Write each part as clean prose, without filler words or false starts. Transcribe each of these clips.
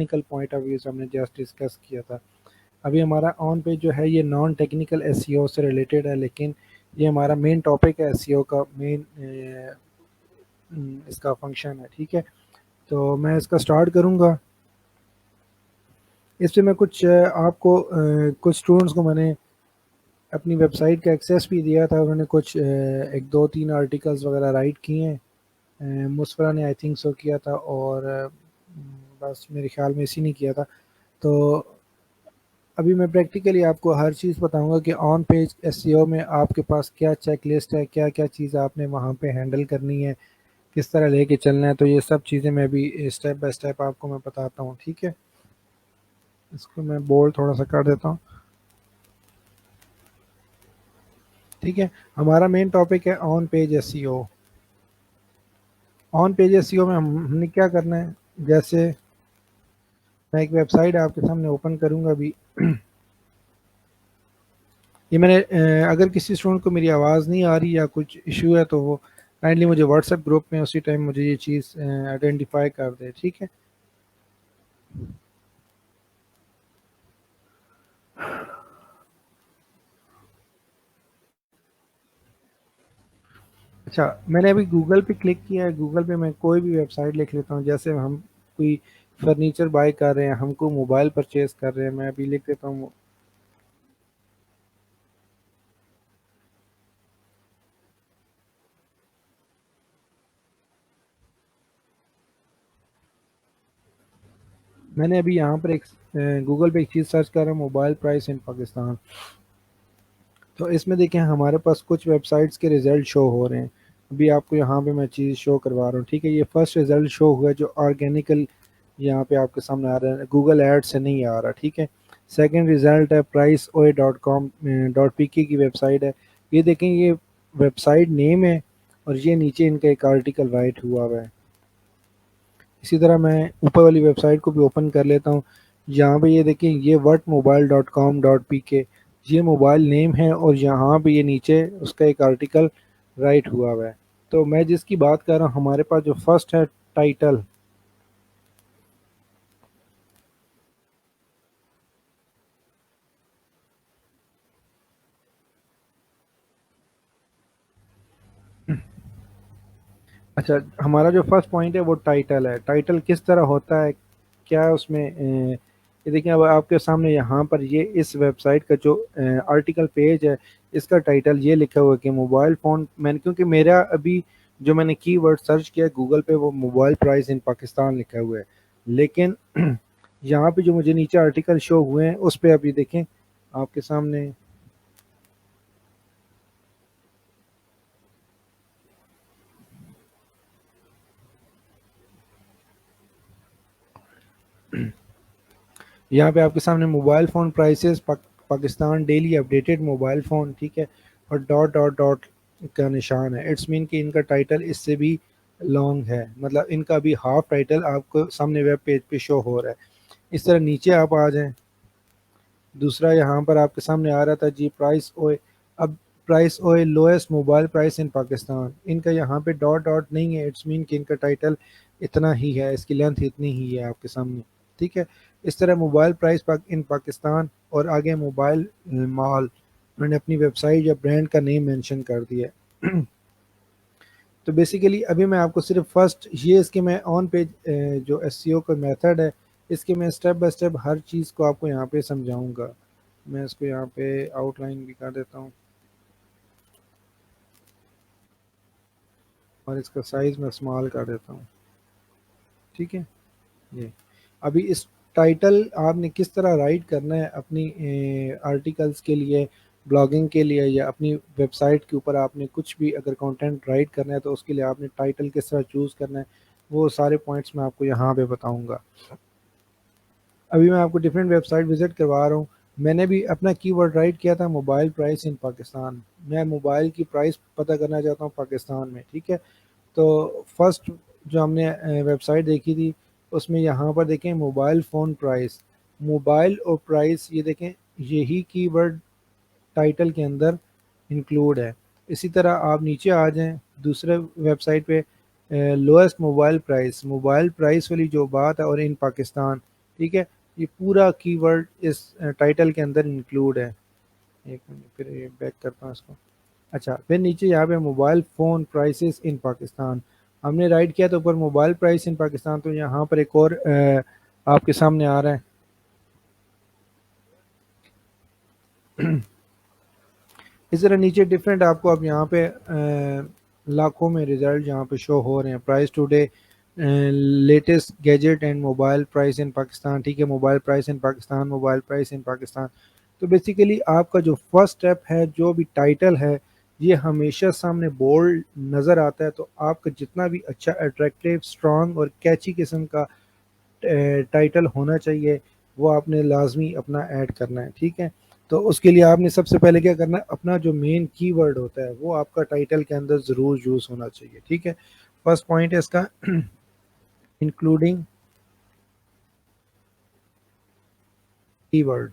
Technical point of view से हमने just discuss किया था। अभी हमारा ऑन पेज जो है ये नॉन टेक्निकल एसईओ से रिलेटेड है, लेकिन ये हमारा मेन टॉपिक है, एसईओ का मेन इसका फंक्शन है। ठीक है, तो मैं इसका स्टार्ट करूँगा। इस पे मैं कुछ आपको कुछ स्टूडेंट्स को मैंने अपनी वेबसाइट का एक्सेस भी दिया था। उन्होंने कुछ एक दो तीन आर्टिकल्स वगैरह राइट किए हैं। मुस्फरा ने आई थिंक सो किया था, और बस मेरे ख्याल में इसी ने किया था। तो अभी मैं प्रैक्टिकली आपको हर चीज़ बताऊंगा कि ऑन पेज एसईओ में आपके पास क्या चेक लिस्ट है, क्या क्या चीज़ आपने वहाँ पे हैंडल करनी है, किस तरह लेके चलना है। तो ये सब चीज़ें मैं भी स्टेप बाय स्टेप आपको मैं बताता हूँ। ठीक है, इसको मैं बोल्ड थोड़ा सा कर देता हूँ। ठीक है, हमारा मेन टॉपिक है on page SEO. On page SEO में हमने क्या करना है, जैसे मैं एक वेबसाइट आपके सामने ओपन करूंगा अभी। ये मैंने अगर किसी स्टूडेंट को मेरी आवाज़ नहीं आ रही या कुछ इशू है तो वो काइंडली मुझे व्हाट्सएप ग्रुप में उसी टाइम मुझे ये चीज़ आइडेंटिफाई कर दे। ठीक है, अच्छा मैंने अभी गूगल पे क्लिक किया है। गूगल पे मैं कोई भी वेबसाइट लिख लेता हूँ, जैसे हम कोई फर्नीचर बाय कर रहे हैं, हमको मोबाइल परचेज कर रहे हैं, मैं अभी लिख देता हूँ। मैंने अभी यहाँ पर एक गूगल पे एक चीज़ सर्च कर रहा हूँ, मोबाइल प्राइस इन पाकिस्तान। तो इसमें देखें हमारे पास कुछ वेबसाइट्स के रिज़ल्ट शो हो रहे हैं। अभी आपको यहाँ पे मैं चीज़ शो करवा रहा हूँ। ठीक है, ये फर्स्ट रिज़ल्ट शो हुआ है जो ऑर्गेनिकल यहाँ पे आपके सामने आ रहा है, गूगल एड से नहीं आ रहा। ठीक है, सेकंड रिज़ल्ट है प्राइस ओए डॉट कॉम डॉट पी के की वेबसाइट है। ये देखें, ये वेबसाइट नेम है और ये नीचे इनका एक आर्टिकल राइट हुआ हुआ है। इसी तरह मैं ऊपर वाली वेबसाइट को भी ओपन कर लेता हूँ। यहाँ पे ये देखिए, ये what mobile dot com dot P के, ये मोबाइल नेम है और यहाँ पे ये नीचे उसका एक आर्टिकल राइट हुआ हुआ है। तो मैं जिसकी बात कर रहा हूँ, हमारे पास जो फर्स्ट है टाइटल। अच्छा, हमारा जो फर्स्ट पॉइंट है वो टाइटल है। टाइटल किस तरह होता है, क्या है उसमें ये देखिए अब आपके सामने यहाँ पर ये इस वेबसाइट का जो आर्टिकल पेज है, इसका टाइटल ये लिखा हुआ है कि मोबाइल फ़ोन। मैंने क्योंकि मेरा अभी जो मैंने कीवर्ड सर्च किया गूगल पे वो मोबाइल प्राइस इन पाकिस्तान लिखा हुआ है, लेकिन यहाँ पे जो मुझे नीचे आर्टिकल शो हुए हैं उस पर अभी देखें आपके सामने। यहाँ पे आपके सामने mobile phone prices Pakistan daily updated mobile phone. ठीक है, और डॉट डॉट डॉट का निशान है। इट्स मीन कि इनका टाइटल इससे भी लॉन्ग है, मतलब इनका भी हाफ टाइटल आपको सामने वेब पेज पे शो हो रहा है। इस तरह नीचे आप आ जाएं, दूसरा यहाँ पर आपके सामने आ रहा था जी प्राइस ओए। अब प्राइस ओए lowest mobile price in Pakistan, इनका यहाँ पे डॉट डॉट नहीं है। इट्स मीन कि इनका टाइटल इतना ही है, इसकी लेंथ इतनी ही है आपके सामने। ठीक है, इस तरह मोबाइल प्राइस इन पाकिस्तान और आगे मोबाइल मॉल, उन्होंने अपनी वेबसाइट या ब्रांड का नेम मेंशन कर दिया है। तो बेसिकली अभी मैं आपको सिर्फ फर्स्ट ये इसके मैं ऑन पेज जो एसईओ का मेथड है, इसके मैं स्टेप बाय स्टेप हर चीज़ को आपको यहाँ पे समझाऊंगा। मैं इसको यहाँ पे आउटलाइन भी कर देता हूँ और इसका साइज़ मैं स्मॉल कर देता हूँ। ठीक है, ये अभी इस टाइटल आपने किस तरह राइट करना है अपनी आर्टिकल्स के लिए, ब्लॉगिंग के लिए, या अपनी वेबसाइट के ऊपर आपने कुछ भी अगर कंटेंट राइट करना है तो उसके लिए आपने टाइटल किस तरह चूज़ करना है, वो सारे पॉइंट्स मैं आपको यहाँ पे बताऊँगा। अभी मैं आपको डिफरेंट वेबसाइट विजिट करवा रहा हूँ। मैंने भी अपना कीवर्ड राइट किया था मोबाइल प्राइस इन पाकिस्तान। मैं मोबाइल की प्राइस पता करना चाहता हूँ पाकिस्तान में। ठीक है, तो फर्स्ट जो हमने वेबसाइट देखी थी उसमें यहाँ पर देखें मोबाइल फ़ोन प्राइस, मोबाइल और प्राइस, ये देखें यही कीवर्ड टाइटल के अंदर इंक्लूड है। इसी तरह आप नीचे आ जाएं दूसरे वेबसाइट पे, lowest mobile price, mobile price वाली जो बात है और इन पाकिस्तान, ठीक है। ये पूरा कीवर्ड इस टाइटल के अंदर इंक्लूड है। एक मिनट फिर ये बैक करता हूँ इसको। अच्छा, फिर नीचे यहाँ पे mobile phone prices in Pakistan, हमने राइट किया तो ऊपर मोबाइल प्राइस इन पाकिस्तान, तो यहाँ पर एक और आपके सामने आ रहा है। इस तरह नीचे डिफरेंट आपको अब यहाँ पे लाखों में रिजल्ट यहाँ पे शो हो रहे हैं। Price today, latest gadget and mobile price in Pakistan, ठीक है, mobile price in Pakistan, mobile price in Pakistan. तो बेसिकली आपका जो फर्स्ट स्टेप है, जो भी टाइटल है, ये हमेशा सामने बोल्ड नज़र आता है। तो आपका जितना भी अच्छा अट्रैक्टिव, स्ट्रॉन्ग और कैची किस्म का टाइटल होना चाहिए, वो आपने लाजमी अपना ऐड करना है, ठीक है। तो उसके लिए आपने सबसे पहले क्या करना है, अपना जो मेन कीवर्ड होता है वो आपका टाइटल के अंदर ज़रूर यूज़ होना चाहिए, ठीक है। फर्स्ट पॉइंट है इसका इंक्लूडिंग कीवर्ड,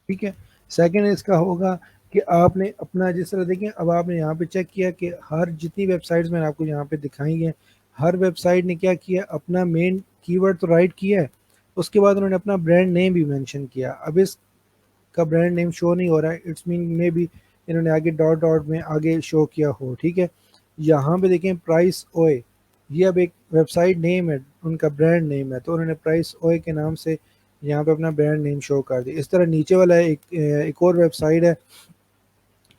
ठीक है। सेकंड इसका होगा कि आपने अपना, जिस तरह देखें, अब आपने यहाँ पे चेक किया कि हर जितनी वेबसाइट्स मैंने आपको यहाँ पे दिखाई हैं, हर वेबसाइट ने क्या किया, अपना मेन कीवर्ड तो राइट किया है, उसके बाद उन्होंने अपना ब्रांड नेम भी मेंशन किया। अब इसका ब्रांड नेम शो नहीं हो रहा है, इट्स मीन मे बी इन्होंने आगे डॉट डॉट में आगे शो किया हो, ठीक है। यहाँ पे देखें प्राइस ओए, ये अब एक वेबसाइट नेम है, उनका ब्रांड नेम है, तो उन्होंने प्राइस ओए के नाम से यहाँ पे अपना ब्रांड नेम शो कर दिया। इस तरह नीचे वाला एक और वेबसाइट है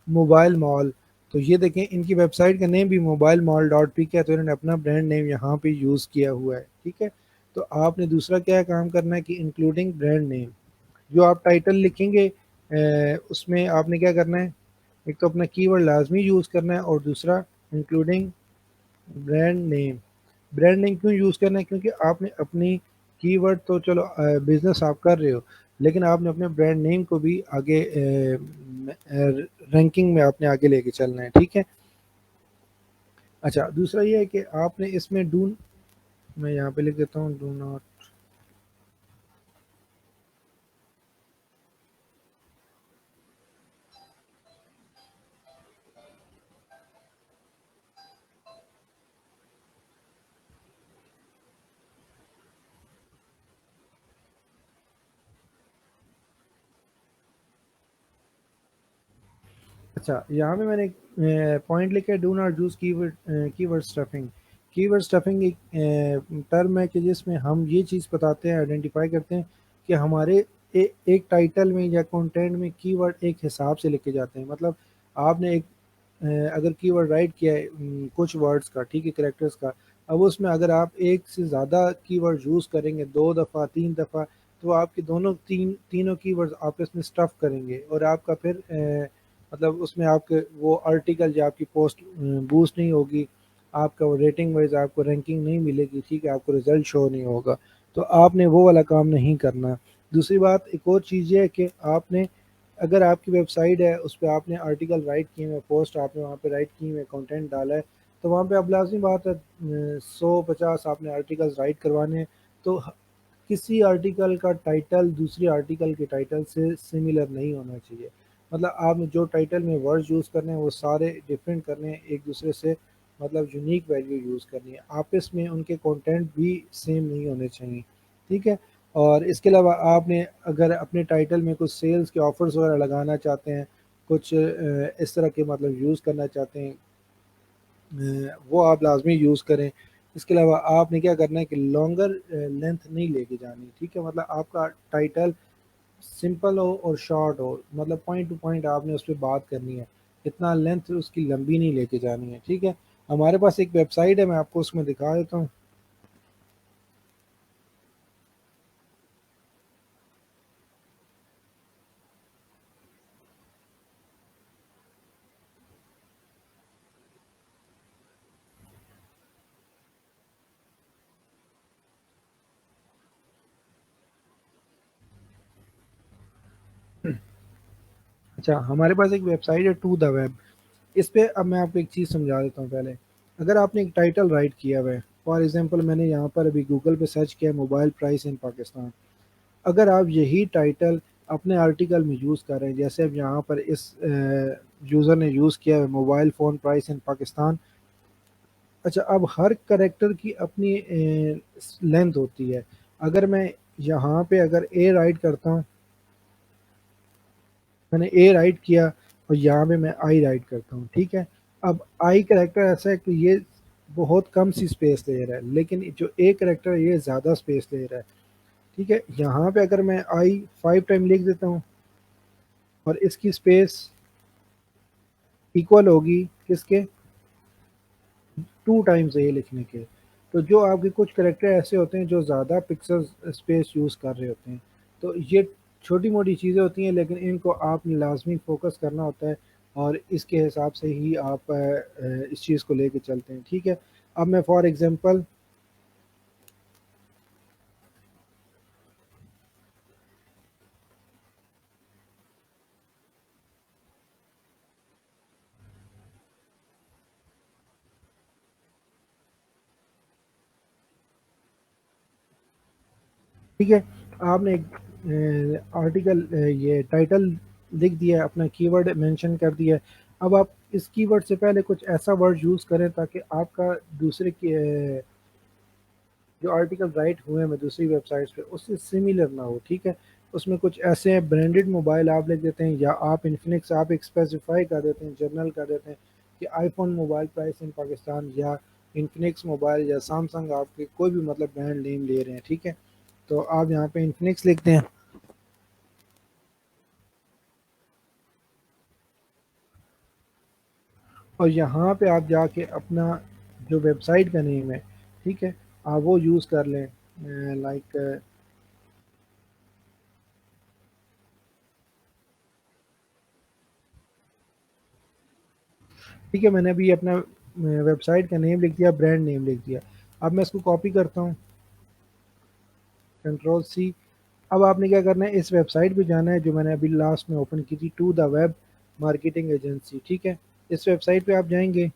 मोबाइल मॉल, तो ये देखें इनकी वेबसाइट का नेम भी मोबाइल मॉल डॉट पी है, तो इन्होंने अपना ब्रांड नेम यहाँ पे यूज़ किया हुआ है, ठीक है। तो आपने दूसरा क्या काम करना है कि इंक्लूडिंग ब्रांड नेम, जो आप टाइटल लिखेंगे उसमें आपने क्या करना है, एक तो अपना कीवर्ड लाजमी यूज़ करना है, और दूसरा including brand name. Brand name क्यों यूज़ करना है, क्योंकि आपने अपनी कीवर्ड तो चलो बिजनेस आप कर रहे हो, लेकिन आपने अपने ब्रांड नेम को भी आगे रैंकिंग में आपने आगे लेके चलना है, ठीक है। अच्छा, दूसरा ये है कि आपने इसमें डू, मैं यहाँ पे लिख देता हूँ डू नॉट। अच्छा, यहाँ पे मैंने एक पॉइंट लिखा है, do not use keyword, keyword stuffing. Keyword stuffing एक टर्म है कि जिसमें हम ये चीज़ बताते हैं, आइडेंटिफाई करते हैं कि हमारे एक टाइटल में या कंटेंट में कीवर्ड एक हिसाब से लिखे जाते हैं। मतलब आपने एक अगर कीवर्ड राइट किया है कुछ वर्ड्स का, ठीक है, कैरेक्टर्स का, अब उसमें अगर आप एक से ज़्यादा कीवर्ड यूज़ करेंगे, 2 दफ़ा 3 दफ़ा, तो आपके दोनों तीनों कीवर्ड्स आपस में स्टफ़ करेंगे, और आपका फिर मतलब उसमें आपके वो आर्टिकल या आपकी पोस्ट बूस्ट नहीं होगी, आपका वो रेटिंग वाइज आपको रैंकिंग नहीं मिलेगी, ठीक है, आपको रिजल्ट शो नहीं होगा। तो आपने वो वाला काम नहीं करना। दूसरी बात एक और चीज़ ये है कि आपने, अगर आपकी वेबसाइट है उस पे आपने आर्टिकल राइट किए हुए, पोस्ट आपने वहाँ पे राइट किए हुए, कंटेंट डाला है, तो वहाँ पे अब लाज़मी बात है 100-50 आपने आर्टिकल्स राइट करवाने हैं। तो किसी आर्टिकल का टाइटल दूसरी आर्टिकल के टाइटल से सिमिलर नहीं होना चाहिए। मतलब आपने जो टाइटल में वर्ड्स यूज़ करने हैं वो सारे डिफरेंट करने हैं एक दूसरे से, मतलब यूनिक वैल्यू यूज़ करनी है, आपस में उनके कंटेंट भी सेम नहीं होने चाहिए, ठीक है। और इसके अलावा आपने अगर अपने टाइटल में कुछ सेल्स के ऑफर्स वगैरह लगाना चाहते हैं, कुछ इस तरह के मतलब यूज़ करना चाहते हैं, वो आप लाज़मी यूज़ करें। इसके अलावा आपने क्या करना है कि लॉन्गर लेंथ नहीं लेके जानी, ठीक है। मतलब आपका टाइटल सिंपल हो और शॉर्ट हो, मतलब पॉइंट टू पॉइंट आपने उस पे बात करनी है, इतना लेंथ उसकी लंबी नहीं लेके जानी है, ठीक है। हमारे पास एक वेबसाइट है, मैं आपको उसमें दिखा देता हूँ। अच्छा, हमारे पास एक वेबसाइट है टू द वेब। इस पे अब मैं आपको एक चीज़ समझा देता हूँ पहले। अगर आपने एक टाइटल राइट किया हुआ है, फॉर एग्जांपल मैंने यहाँ पर अभी गूगल पे सर्च किया मोबाइल प्राइस इन पाकिस्तान, अगर आप यही टाइटल अपने आर्टिकल में यूज़ कर रहे हैं, जैसे अब यहाँ पर इस यूज़र ने यूज़ किया है mobile phone price in Pakistan. अच्छा, अब हर करेक्टर की अपनी लेंथ होती है। अगर मैं यहाँ पे अगर ए राइट करता हूँ, मैंने ए राइट किया और यहाँ पे मैं आई राइट करता हूँ, ठीक है। अब आई करेक्टर ऐसा है कि ये बहुत कम सी स्पेस ले रहा है, लेकिन जो ए करेक्टर है ये ज़्यादा स्पेस ले रहा है, ठीक है। यहाँ पे अगर मैं आई 5 टाइम लिख देता हूँ और इसकी स्पेस इक्वल होगी किसके, 2 टाइम्स ए लिखने के। तो जो आपके कुछ करेक्टर ऐसे होते हैं जो ज़्यादा पिक्सल स्पेस यूज़ कर रहे होते हैं, तो ये छोटी मोटी चीज़ें होती हैं, लेकिन इनको आपने लाजमी फोकस करना होता है और इसके हिसाब से ही आप इस चीज़ को लेके चलते हैं, ठीक है। अब मैं फॉर एग्जांपल, ठीक है, आपने एक आर्टिकल ये टाइटल लिख दिया है, अपना कीवर्ड मेंशन कर दिया है। अब आप इस कीवर्ड से पहले कुछ ऐसा वर्ड यूज़ करें ताकि आपका दूसरे के जो आर्टिकल राइट हुए हैं दूसरी वेबसाइट्स पे उससे सिमिलर ना हो, ठीक है। उसमें कुछ ऐसे ब्रांडेड मोबाइल आप लिख देते हैं, या आप इन्फिनिक्स आप एक स्पेसिफाई कर देते हैं, जर्नल कर देते हैं कि iPhone mobile price in Pakistan, या इन्फिनिक्स मोबाइल या सैमसंग आपके कोई भी मतलब ब्रांड नेम ले रहे हैं, ठीक है। तो आप यहाँ पे इन्फिनिक्स लिखते हैं और यहाँ पे आप जाके अपना जो वेबसाइट का नेम है, ठीक है, आप वो यूज़ कर लें, लाइक, ठीक है, मैंने अभी अपना वेबसाइट का नेम लिख दिया, ब्रांड नेम लिख दिया। अब मैं इसको कॉपी करता हूँ, कंट्रोल सी। अब आपने क्या करना है, इस वेबसाइट पे जाना है जो मैंने अभी लास्ट में ओपन की थी, to the web marketing agency, ठीक है। इस वेबसाइट पे आप जाएंगे,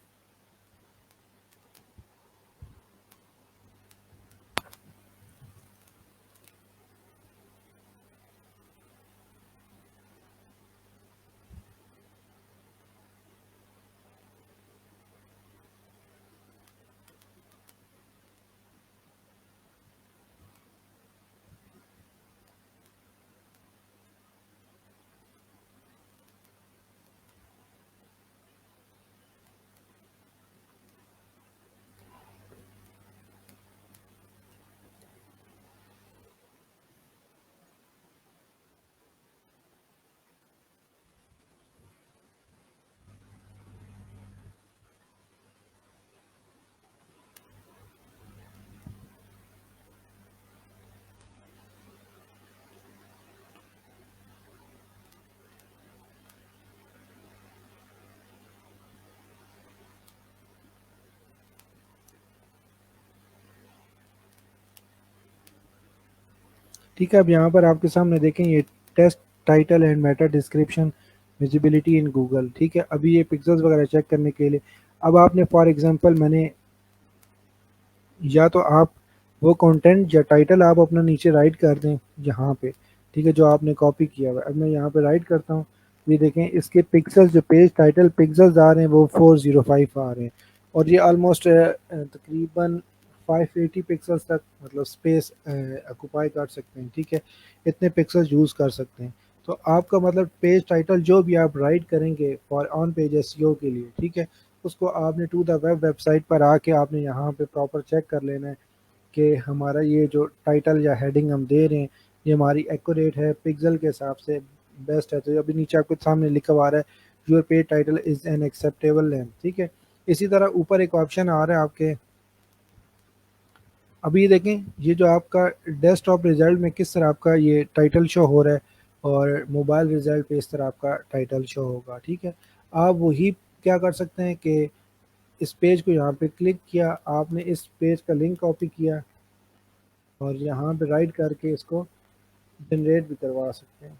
ठीक है। अब यहाँ पर आपके सामने देखें ये test title and meta description visibility in Google, ठीक है। अभी ये पिक्सल्स वगैरह चेक करने के लिए, अब आपने फॉर एग्जांपल मैंने, या तो आप वो कंटेंट या टाइटल आप अपना नीचे राइट कर दें यहाँ पे, ठीक है, जो आपने कॉपी किया हुआ है। अब मैं यहाँ पे राइट करता हूँ, ये देखें इसके पिक्सल्स, जो पेज टाइटल पिक्सल्स आ रहे हैं वो 405 आ रहे हैं, और ये ऑलमोस्ट तकरीबन 580 पिक्सल्स तक मतलब स्पेस ऑक्यूपाई कर सकते हैं, ठीक है। इतने पिक्सल्स यूज़ कर सकते हैं। तो आपका मतलब पेज टाइटल जो भी आप राइट करेंगे फॉर ऑन पेज एसईओ के लिए, ठीक है, उसको आपने टू द वेब वेबसाइट पर आके आपने यहाँ पे प्रॉपर चेक कर लेना है कि हमारा ये जो टाइटल या हेडिंग हम दे रहे हैं ये हमारी एक्यूरेट है, पिक्सल के हिसाब से बेस्ट है। तो अभी नीचे आपके सामने लिखा हुआ आ रहा है your page title is an acceptable length, ठीक है। इसी तरह ऊपर एक ऑप्शन आ रहा है आपके, अभी ये देखें ये जो आपका डेस्कटॉप रिजल्ट में किस तरह आपका ये टाइटल शो हो रहा है, और मोबाइल रिजल्ट पे इस तरह आपका टाइटल शो होगा, ठीक है। आप वही क्या कर सकते हैं कि इस पेज को यहाँ पे क्लिक किया, आपने इस पेज का लिंक कॉपी किया और यहाँ पे राइट करके इसको जनरेट भी करवा सकते हैं,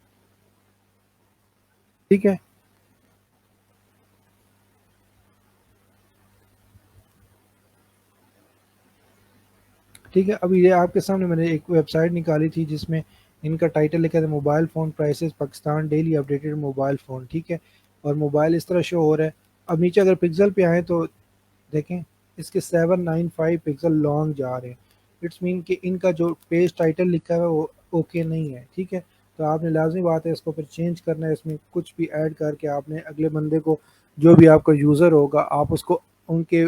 ठीक है। ठीक है, अभी ये आपके सामने मैंने एक वेबसाइट निकाली थी जिसमें इनका टाइटल लिखा था mobile phone prices Pakistan daily updated mobile phone, ठीक है। और मोबाइल इस तरह शो हो रहा है। अब नीचे अगर पिक्सल पे आए तो देखें इसके 795 पिक्सल लॉन्ग जा रहे हैं, इट्स मीन कि इनका जो पेज टाइटल लिखा है वो ओके नहीं है, ठीक है। तो आपने लाजमी बात है इसको फिर चेंज करना है, इसमें कुछ भी ऐड करके आपने अगले बंदे को, जो भी आपका यूज़र होगा, आप उसको उनके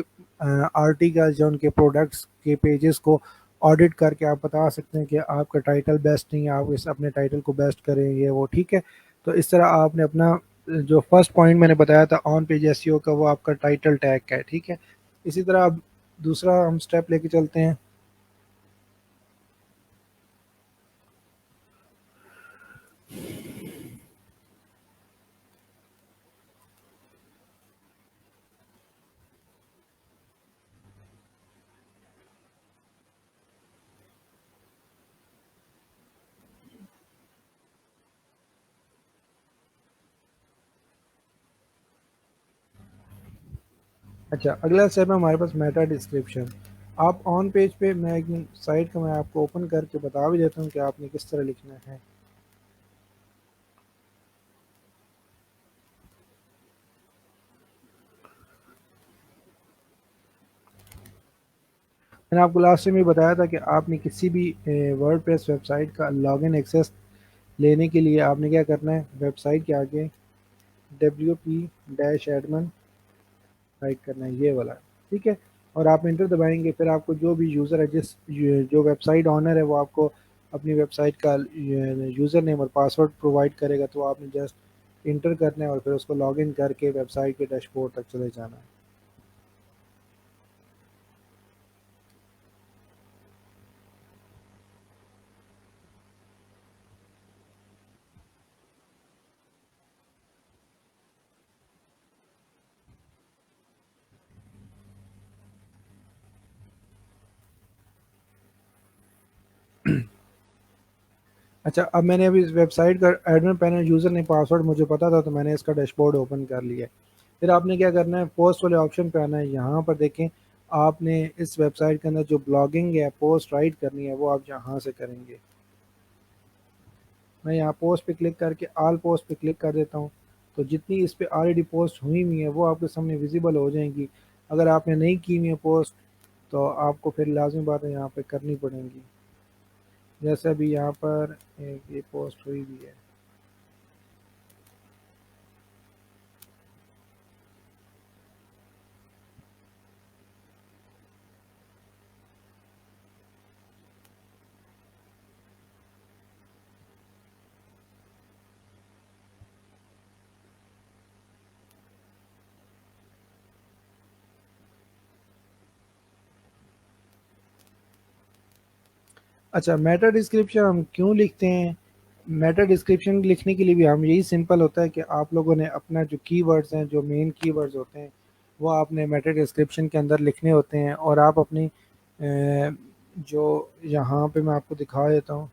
आर्टिकल्स या उनके प्रोडक्ट्स के पेजेस को ऑडिट करके आप बता सकते हैं कि आपका टाइटल बेस्ट नहीं है, आप इस अपने टाइटल को बेस्ट करें, ये वो, ठीक है। तो इस तरह आपने अपना जो फर्स्ट पॉइंट मैंने बताया था ऑन पेज एसईओ का, वो आपका टाइटल टैग का है, ठीक है। इसी तरह अब दूसरा हम स्टेप लेके चलते हैं। अच्छा, अगला स्टेप है हमारे पास मेटा डिस्क्रिप्शन। आप ऑन पेज पे, मैं एक साइट का मैं आपको ओपन करके बता भी देता हूँ कि आपने किस तरह लिखना है। मैंने आपको लास्ट टाइम ये बताया था कि आपने किसी भी वर्डप्रेस वेबसाइट का लॉगिन एक्सेस लेने के लिए आपने क्या करना है, वेबसाइट के आगे wp-admin टाइप करना है, ये वाला, ठीक है। और आप इंटर दबाएंगे, फिर आपको जो भी यूज़र है, जो वेबसाइट ऑनर है, वो आपको अपनी वेबसाइट का यूज़र नेम और पासवर्ड प्रोवाइड करेगा, तो आपने जस्ट इंटर करना है और फिर उसको लॉगिन करके वेबसाइट के डैशबोर्ड तक चले जाना है। अच्छा, अब मैंने अभी इस वेबसाइट का admin panel user name password मुझे पता था, तो मैंने इसका डैशबोर्ड ओपन कर लिया है। फिर आपने क्या करना है, पोस्ट वाले ऑप्शन पे आना है। यहाँ पर देखें, आपने इस वेबसाइट के अंदर जो ब्लॉगिंग है, पोस्ट राइट करनी है, वो आप यहाँ से करेंगे। मैं यहाँ पोस्ट पे क्लिक करके ऑल पोस्ट पे क्लिक कर देता हूँ। तो जितनी इस पे ऑलरेडी पोस्ट हुई हुई है वो आपके सामने विजिबल हो जाएंगी। अगर आपने नहीं की हुई है पोस्ट, तो आपको फिर लाजमी बात है यहाँ पे करनी पड़ेंगी। जैसे अभी यहाँ पर एक ये पोस्ट हुई हुई है। अच्छा, मेटा डिस्क्रिप्शन हम क्यों लिखते हैं? मेटा डिस्क्रिप्शन लिखने के लिए भी हम, यही सिंपल होता है कि आप लोगों ने अपना जो कीवर्ड्स हैं, जो मेन कीवर्ड्स होते हैं, वो आपने मेटा डिस्क्रिप्शन के अंदर लिखने होते हैं। और आप अपनी जो यहाँ पे मैं आपको दिखा देता हूँ,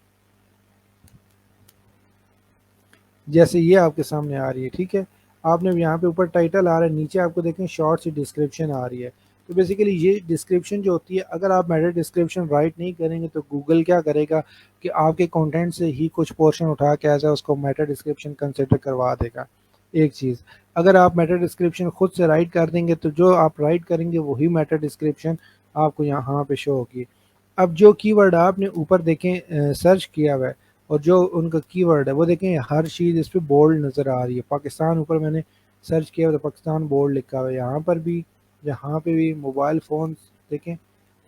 जैसे ये आपके सामने आ रही है, ठीक है। आपने यहाँ पे ऊपर टाइटल आ रहा है, नीचे आपको देखें शॉर्ट सी डिस्क्रिप्शन आ रही है। तो बेसिकली ये डिस्क्रिप्शन जो होती है, अगर आप मेटा डिस्क्रिप्शन राइट नहीं करेंगे तो गूगल क्या करेगा कि आपके कंटेंट से ही कुछ पोर्शन उठा के ऐसा उसको मेटा डिस्क्रिप्शन कंसिडर करवा देगा। एक चीज़, अगर आप मेटा डिस्क्रिप्शन खुद से राइट कर देंगे, तो जो आप राइट करेंगे वही मेटा डिस्क्रिप्शन आपको यहाँ पे शो होगी। अब जो कीवर्ड आपने ऊपर देखें सर्च किया हुआ है, और जो उनका कीवर्ड है वो देखें, हर चीज़ इस पे बोल्ड नज़र आ रही है। पाकिस्तान ऊपर मैंने सर्च किया हुआ, तो पाकिस्तान बोल्ड लिखा हुआ है, यहाँ पर भी, यहाँ पे भी मोबाइल फ़ोन देखें,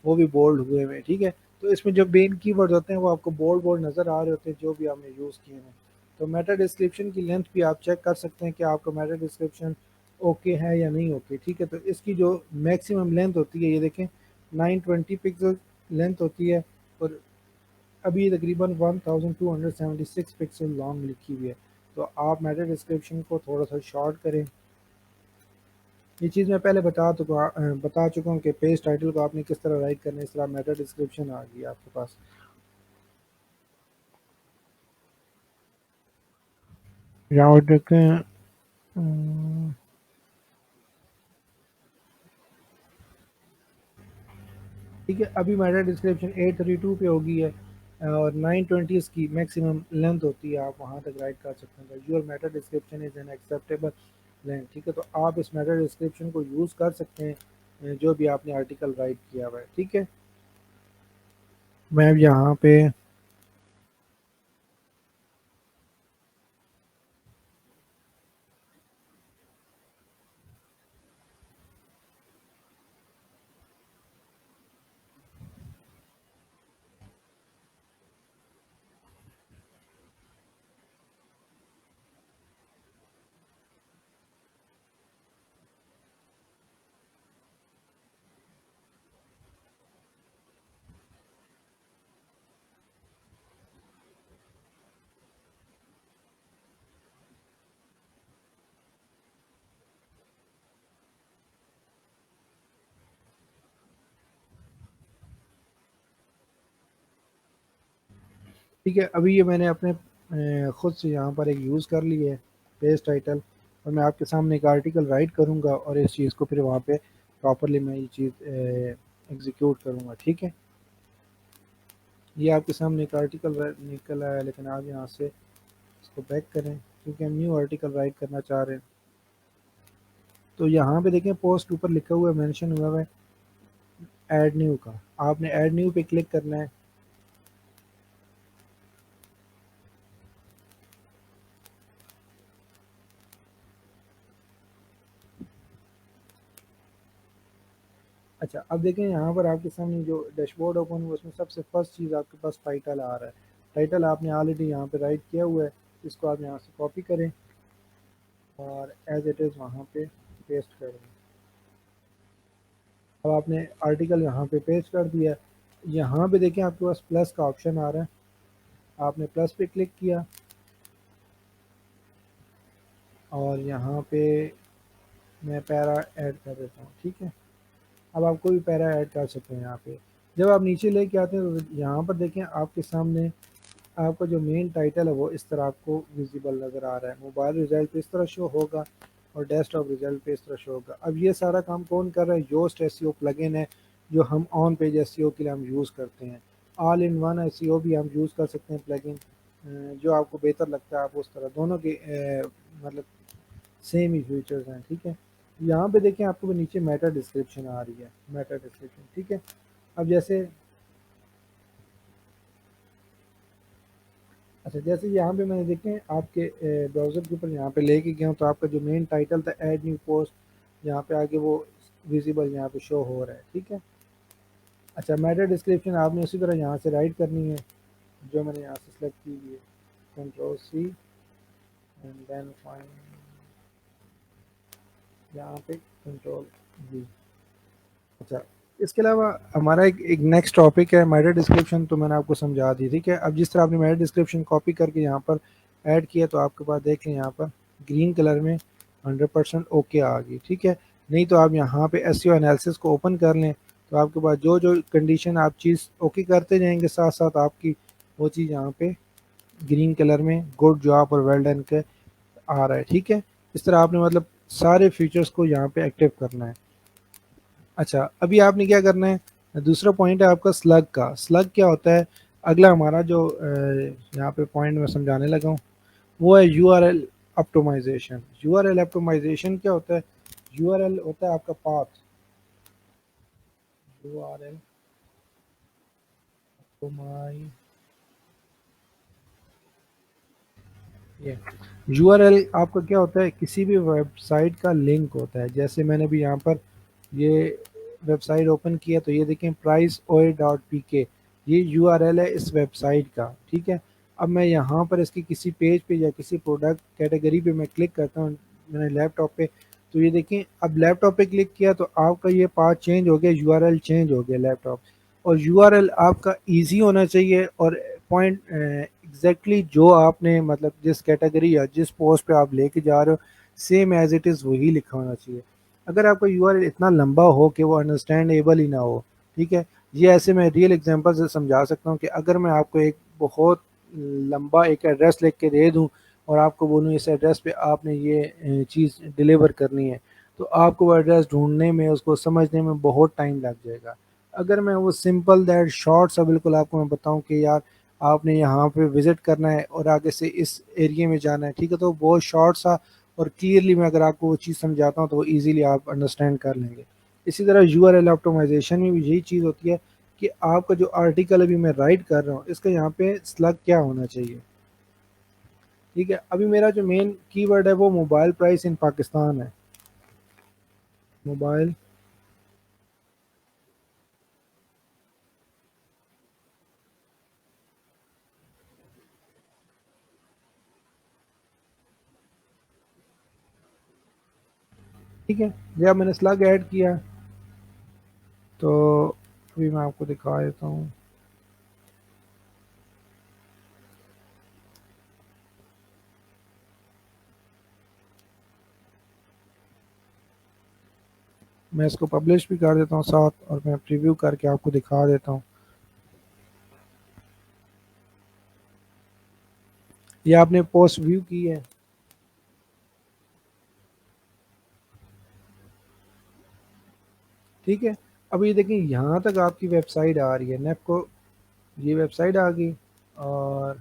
वो भी बोल्ड हुए हुए हैं, ठीक है। तो इसमें जो मेन कीवर्ड होते हैं वो आपको बोल्ड बोल्ड नज़र आ रहे होते हैं, जो भी आपने यूज़ किए हैं। तो मेटा डिस्क्रिप्शन की लेंथ भी आप चेक कर सकते हैं कि आपका मेटा डिस्क्रिप्शन ओके है या नहीं ओके, ठीक है। तो इसकी जो मैक्सिमम लेंथ होती है, ये देखें, 920 पिक्सल लेंथ होती है। और अभी तकरीबन 1276 पिक्सल लॉन्ग लिखी हुई है। तो आप मेटा डिस्क्रिप्शन को थोड़ा सा शॉर्ट करें। ये चीज़ मैं पहले बता चुका हूँ कि पेज टाइटल को आपने किस तरह राइट करना है। इस तरह मेटा डिस्क्रिप्शन आ गई आपके पास। यहाँ देखें, ठीक है, अभी मेटा डिस्क्रिप्शन 832 पे होगी है, और 920 इसकी मैक्सिमम लेंथ होती है। आप वहाँ तक राइट कर सकते हैं। Your Meta description is an acceptable length, ठीक है। तो आप इस मेटा डिस्क्रिप्शन को यूज़ कर सकते हैं जो भी आपने आर्टिकल राइट किया हुआ है, ठीक है। मैं अब यहाँ पे ठीक है, अभी ये मैंने अपने खुद से यहाँ पर एक यूज़ कर ली है पेज टाइटल, और मैं आपके सामने एक आर्टिकल राइट करूँगा और इस चीज़ को फिर वहाँ पे प्रॉपरली मैं ये चीज़ एग्जीक्यूट करूँगा। ठीक है, ये आपके सामने एक आर्टिकल निकल आया, लेकिन आप यहाँ से इसको बैक करें क्योंकि हम न्यू आर्टिकल राइट करना चाह रहे हैं। तो यहाँ पे देखें पोस्ट ऊपर लिखा हुआ है, मेंशन हुआ है ऐड न्यू का, आपने ऐड न्यू पे क्लिक करना है। अच्छा, अब देखें यहाँ पर आपके सामने जो डैशबोर्ड ओपन हुआ उसमें सबसे फर्स्ट चीज़ आपके पास टाइटल आ रहा है। टाइटल आपने ऑलरेडी यहाँ पे राइट किया हुआ है, इसको आप यहाँ से कॉपी करें और एज इट इज़ वहाँ पे पेस्ट कर दें। अब आपने आर्टिकल यहाँ पे पेस्ट कर दिया। यहाँ पे देखें आपके पास प्लस का ऑप्शन आ रहा है, आपने प्लस पे क्लिक किया और यहाँ पे मैं पैरा ऐड कर देता हूँ। ठीक है, अब आप कोई भी पैरा ऐड कर सकते हैं यहाँ पे। जब आप नीचे लेके आते हैं तो यहाँ पर देखें आपके सामने आपका जो मेन टाइटल है वो इस तरह आपको विजिबल नज़र आ रहा है। मोबाइल रिजल्ट पे इस तरह शो होगा और डेस्कटॉप रिजल्ट पे इस तरह शो होगा। अब ये सारा काम कौन कर रहा है? योस्ट एसईओ प्लगइन है जो हम ऑन पेज एसईओ के लिए हम यूज़ करते हैं। ऑल इन वन एसईओ भी हम यूज़ कर सकते हैं प्लगइन, जो आपको बेहतर लगता है आप उस तरह, दोनों के मतलब सेम ही फीचर्स हैं। ठीक है, यहाँ पे देखें आपको नीचे मेटा डिस्क्रिप्शन आ रही है, मेटा डिस्क्रिप्शन। ठीक है, अब जैसे अच्छा, जैसे यहाँ पे मैंने देखें आपके ब्राउज़र के ऊपर यहाँ पे लेके गया हूँ तो आपका जो मेन टाइटल था ऐड न्यू पोस्ट, यहाँ पे आगे वो विजिबल यहाँ पे शो हो रहा है। ठीक है, अच्छा मेटा डिस्क्रिप्शन आपने उसी तरह यहाँ से राइट करनी है जो मैंने यहाँ से सेलेक्ट की हुई है, control C and then find, यहाँ पे कंट्रोल वी। अच्छा, इसके अलावा हमारा एक नेक्स्ट टॉपिक है मेटा डिस्क्रिप्शन, तो मैंने आपको समझा दी। ठीक है, अब जिस तरह आपने मेटा डिस्क्रिप्शन कॉपी करके यहाँ पर ऐड किया तो आपके पास देख लें यहाँ पर ग्रीन कलर में 100% ओके आ गई। ठीक है, नहीं तो आप यहाँ पे एसईओ एनालिसिस को ओपन कर लें तो आपके पास जो जो कंडीशन आप चीज़ ओके करते जाएंगे साथ साथ आपकी वो चीज़ यहाँ पे ग्रीन कलर में गुड जॉब और वेल डन के आ रहा है। ठीक है, इस तरह आपने मतलब सारे फीचर्स को यहाँ पे एक्टिव करना है। अच्छा, अभी आपने क्या करना है, दूसरा पॉइंट है आपका स्लग का। स्लग क्या होता है? अगला हमारा जो यहाँ पे पॉइंट मैं समझाने लगा हूँ वो है यूआरएल ऑप्टिमाइजेशन। यूआरएल ऑप्टिमाइजेशन क्या होता है? यूआरएल होता है आपका पाथ, यूआरएल ये यूआरएल आपका क्या होता है? किसी भी वेबसाइट का लिंक होता है। जैसे मैंने भी यहाँ पर ये वेबसाइट ओपन किया तो ये देखें प्राइस ओए डॉट पी के, ये यूआरएल है इस वेबसाइट का। ठीक है, अब मैं यहाँ पर इसकी किसी पेज पे या किसी प्रोडक्ट कैटेगरी पे मैं क्लिक करता हूँ मैंने लैपटॉप पे, तो ये देखें अब लैपटॉप पे क्लिक किया तो आपका ये पाथ चेंज हो गया, यूआरएल चेंज हो गया लैपटॉप। और यूआरएल आपका इजी होना चाहिए और पॉइंट एग्जैक्टली जो आपने मतलब जिस कैटेगरी या जिस पोस्ट पे आप लेके जा रहे हो सेम एज इट इज़ वही लिखा होना चाहिए। अगर आपका यूआरएल इतना लंबा हो कि वो अंडरस्टैंडेबल ही ना हो, ठीक है, ये ऐसे मैं रियल एग्जांपल से समझा सकता हूँ कि अगर मैं आपको एक बहुत लंबा एक एड्रेस लिख के दे दूँ और आपको बोलूँ इस एड्रेस पे आपने ये चीज़ डिलीवर करनी है, तो आपको वो एड्रेस ढूंढने में उसको समझने में बहुत टाइम लग जाएगा। अगर मैं वो सिंपल दैट शॉर्ट सा बिल्कुल आपको मैं बताऊं कि यार आपने यहाँ पे विज़िट करना है और आगे से इस एरिया में जाना है, ठीक है, तो बहुत शॉर्ट सा और क्लियरली मैं अगर आपको वो चीज़ समझाता हूँ तो वो ईज़िली आप अंडरस्टैंड कर लेंगे। इसी तरह यूआरएल ऑप्टिमाइज़ेशन में भी यही चीज़ होती है कि आपका जो आर्टिकल अभी मैं राइट कर रहा हूँ इसका यहाँ पे स्लग क्या होना चाहिए। ठीक है, अभी मेरा जो मेन कीवर्ड है वो मोबाइल प्राइस इन पाकिस्तान है। मोबाइल, ठीक है, जब मैंने स्लग ऐड किया तो अभी मैं आपको दिखा देता हूँ। मैं इसको पब्लिश भी कर देता हूँ साथ, और मैं प्रीव्यू करके आपको दिखा देता हूँ। ये आपने पोस्ट व्यू की है। ठीक है, अब ये देखें यहाँ तक आपकी वेबसाइट आ रही है नेपको, ये वेबसाइट आ गई, और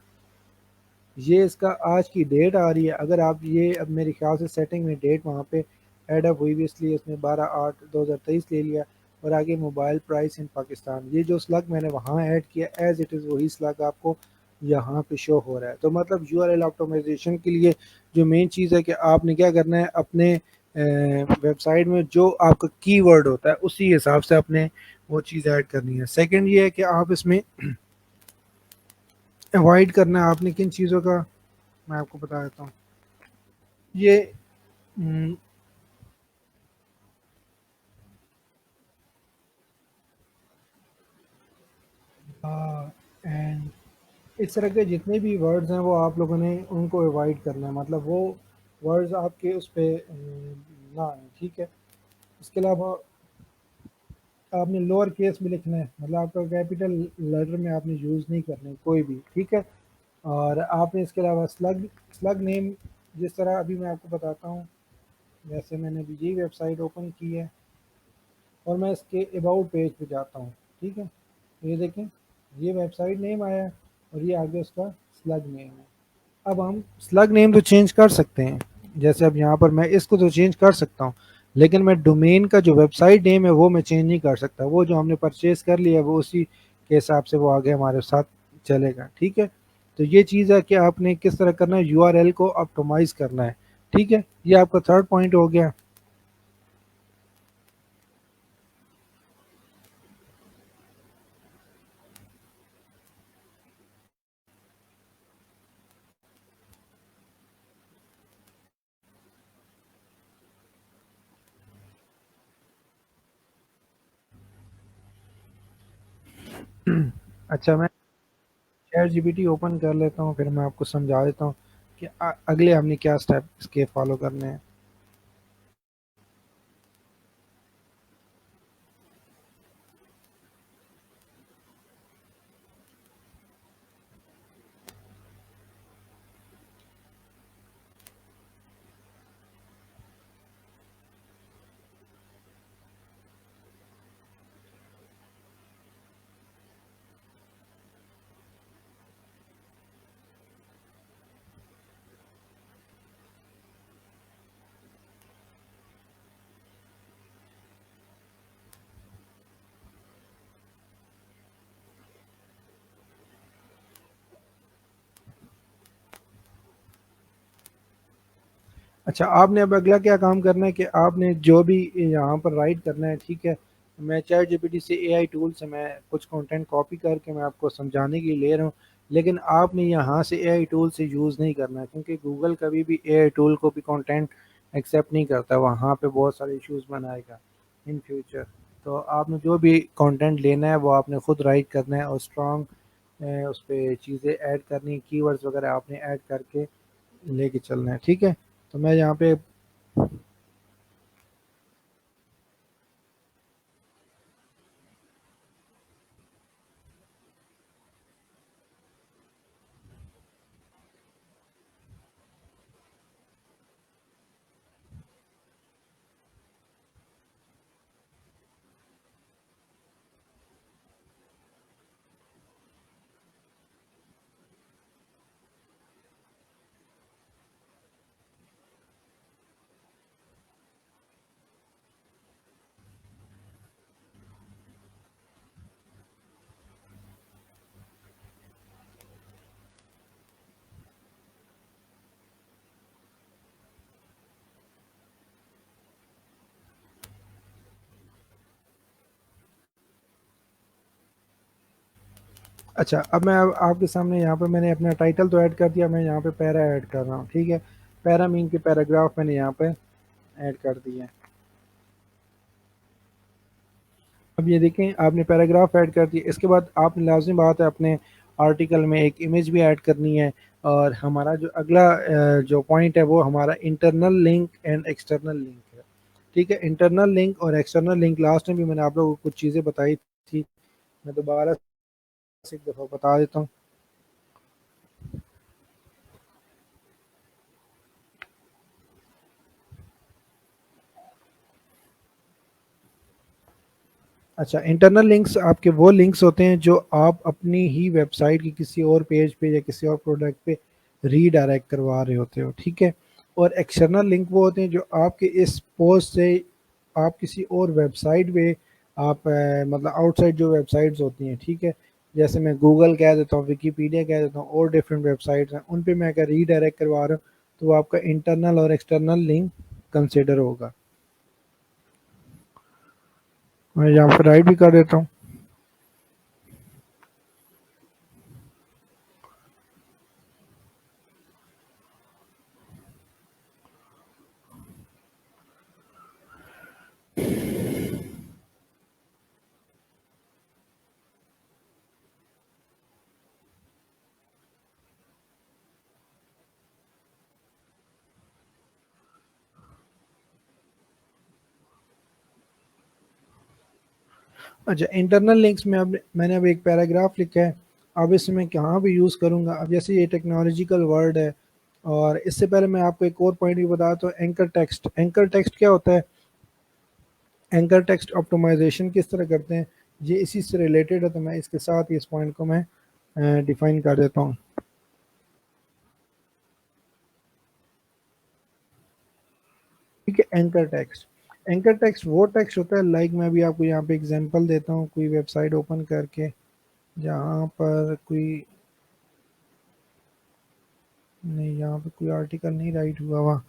ये इसका आज की डेट आ रही है। अगर आप ये, अब मेरे ख्याल से सेटिंग में डेट वहाँ पे ऐड अप हुई भी, इसलिए इसने 12/8/2023 ले लिया। और आगे मोबाइल प्राइस इन पाकिस्तान, ये जो स्लग मैंने वहाँ ऐड किया एज इट इज़ वही स्लग आपको यहाँ पे शो हो रहा है। तो मतलब यूआरएल ऑप्टिमाइजेशन के लिए जो मेन चीज़ है कि आपने क्या करना है, अपने वेबसाइट में जो आपका कीवर्ड होता है उसी हिसाब से आपने वो चीज़ ऐड करनी है। सेकंड ये है कि आप इसमें अवॉइड करना है आपने किन चीज़ों का, मैं आपको बता देता हूँ। ये एंड इस तरह के जितने भी वर्ड्स हैं वो आप लोगों ने उनको अवॉइड करना है, मतलब वो वर्ड्स आपके उस पे ना आए। ठीक है, इसके अलावा आपने लोअर केस में लिखना है, मतलब आपका कैपिटल लेटर में आपने यूज़ नहीं करना है कोई भी। ठीक है, और आपने इसके अलावा स्लग स्लग नेम, जिस तरह अभी मैं आपको बताता हूँ, जैसे मैंने अभी यही वेबसाइट ओपन की है और मैं इसके अबाउट पेज पे जाता हूँ। ठीक है, ये देखें, ये वेबसाइट नेम आया है और ये आगे उसका स्लग नेम है। अब हम स्लग नेम तो चेंज कर सकते हैं, जैसे अब यहाँ पर मैं इसको तो चेंज कर सकता हूँ, लेकिन मैं डोमेन का जो वेबसाइट नेम है वो मैं चेंज नहीं कर सकता। वो जो हमने परचेज कर लिया है वो उसी के हिसाब से वो आगे हमारे साथ चलेगा। ठीक है, तो ये चीज़ है कि आपने किस तरह करना है, यूआरएल को ऑप्टिमाइज करना है। ठीक है, ये आपका थर्ड पॉइंट हो गया। अच्छा, मैं चैट जीपीटी ओपन कर लेता हूँ, फिर मैं आपको समझा देता हूँ कि अगले हमने क्या स्टेप इसके फॉलो करने हैं। अच्छा, आपने अब अगला क्या काम करना है कि आपने जो भी यहाँ पर राइट करना है। ठीक है, मैं चैट जीपीटी से एआई टूल से मैं कुछ कंटेंट कॉपी करके मैं आपको समझाने के लिए ले रहा हूँ, लेकिन आपने यहाँ से एआई टूल से यूज़ नहीं करना है, क्योंकि गूगल कभी भी एआई टूल को भी कंटेंट एक्सेप्ट नहीं करता, वहाँ पे बहुत सारे इश्यूज बनाएगा इन फ्यूचर। तो आपने जो भी कंटेंट लेना है वो आपने खुद राइट करना है, और स्ट्रॉन्ग उस पर चीज़ें ऐड करनी, कीवर्ड्स वगैरह आपने ऐड करके लेके चलना है। ठीक है, तो मैं यहाँ पे, अच्छा, अब मैं अब आपके सामने यहाँ पे मैंने अपना टाइटल तो ऐड कर दिया, मैं यहाँ पे पैरा ऐड कर रहा हूँ, ठीक है। पैरा मीन के पैराग्राफ मैंने यहाँ पे ऐड कर दिए हैं। अब ये देखें, आपने पैराग्राफ ऐड कर दिया, इसके बाद आपने लाज़मी बात है अपने आर्टिकल में एक इमेज भी ऐड करनी है। और हमारा जो अगला जो पॉइंट है वो हमारा internal link and external link है, ठीक है। इंटरनल लिंक और एक्सटर्नल लिंक लास्ट में भी मैंने आप लोगों को कुछ चीज़ें बताई थी, मैं दोबारा से एक दफ़ा बता देता हूँ। अच्छा, इंटरनल लिंक्स आपके वो लिंक्स होते हैं जो आप अपनी ही वेबसाइट की किसी और पेज पे या किसी और प्रोडक्ट पे रीडायरेक्ट करवा रहे होते हो, ठीक है। और एक्सटर्नल लिंक वो होते हैं जो आपके इस पोस्ट से आप किसी और वेबसाइट पे आप मतलब आउटसाइड जो वेबसाइट्स होती हैं, ठीक है। जैसे मैं गूगल कह देता हूँ, विकिपीडिया कह देता हूँ, और डिफरेंट वेबसाइट्स हैं, उन पे मैं अगर रीडायरेक्ट करवा रहा हूँ तो वो आपका इंटरनल और एक्सटर्नल लिंक कंसिडर होगा। मैं यहाँ पर राइट भी कर देता हूँ। अच्छा, इंटरनल लिंक्स में अब मैंने अब एक पैराग्राफ लिखा है। अब इसे मैं कहाँ भी यूज़ करूँगा, अब जैसे ये टेक्नोलॉजिकल वर्ड है। और इससे पहले मैं आपको एक और पॉइंट भी बताता हूँ, एंकर टेक्स्ट। एंकर टेक्स्ट क्या होता है? एंकर टेक्स्ट ऑप्टिमाइजेशन किस तरह करते हैं, ये इसी से रिलेटेड है, तो मैं इसके साथ ही इस पॉइंट को मैं डिफाइन कर देता हूँ। ठीक है, एंकर टेक्स्ट। एंकर टेक्स्ट वो टेक्स्ट होता है, लाइक मैं भी आपको यहाँ पे एग्जांपल देता हूँ, कोई वेबसाइट ओपन करके जहाँ पर कोई, नहीं यहाँ पे कोई आर्टिकल नहीं राइट हुआ हुआ।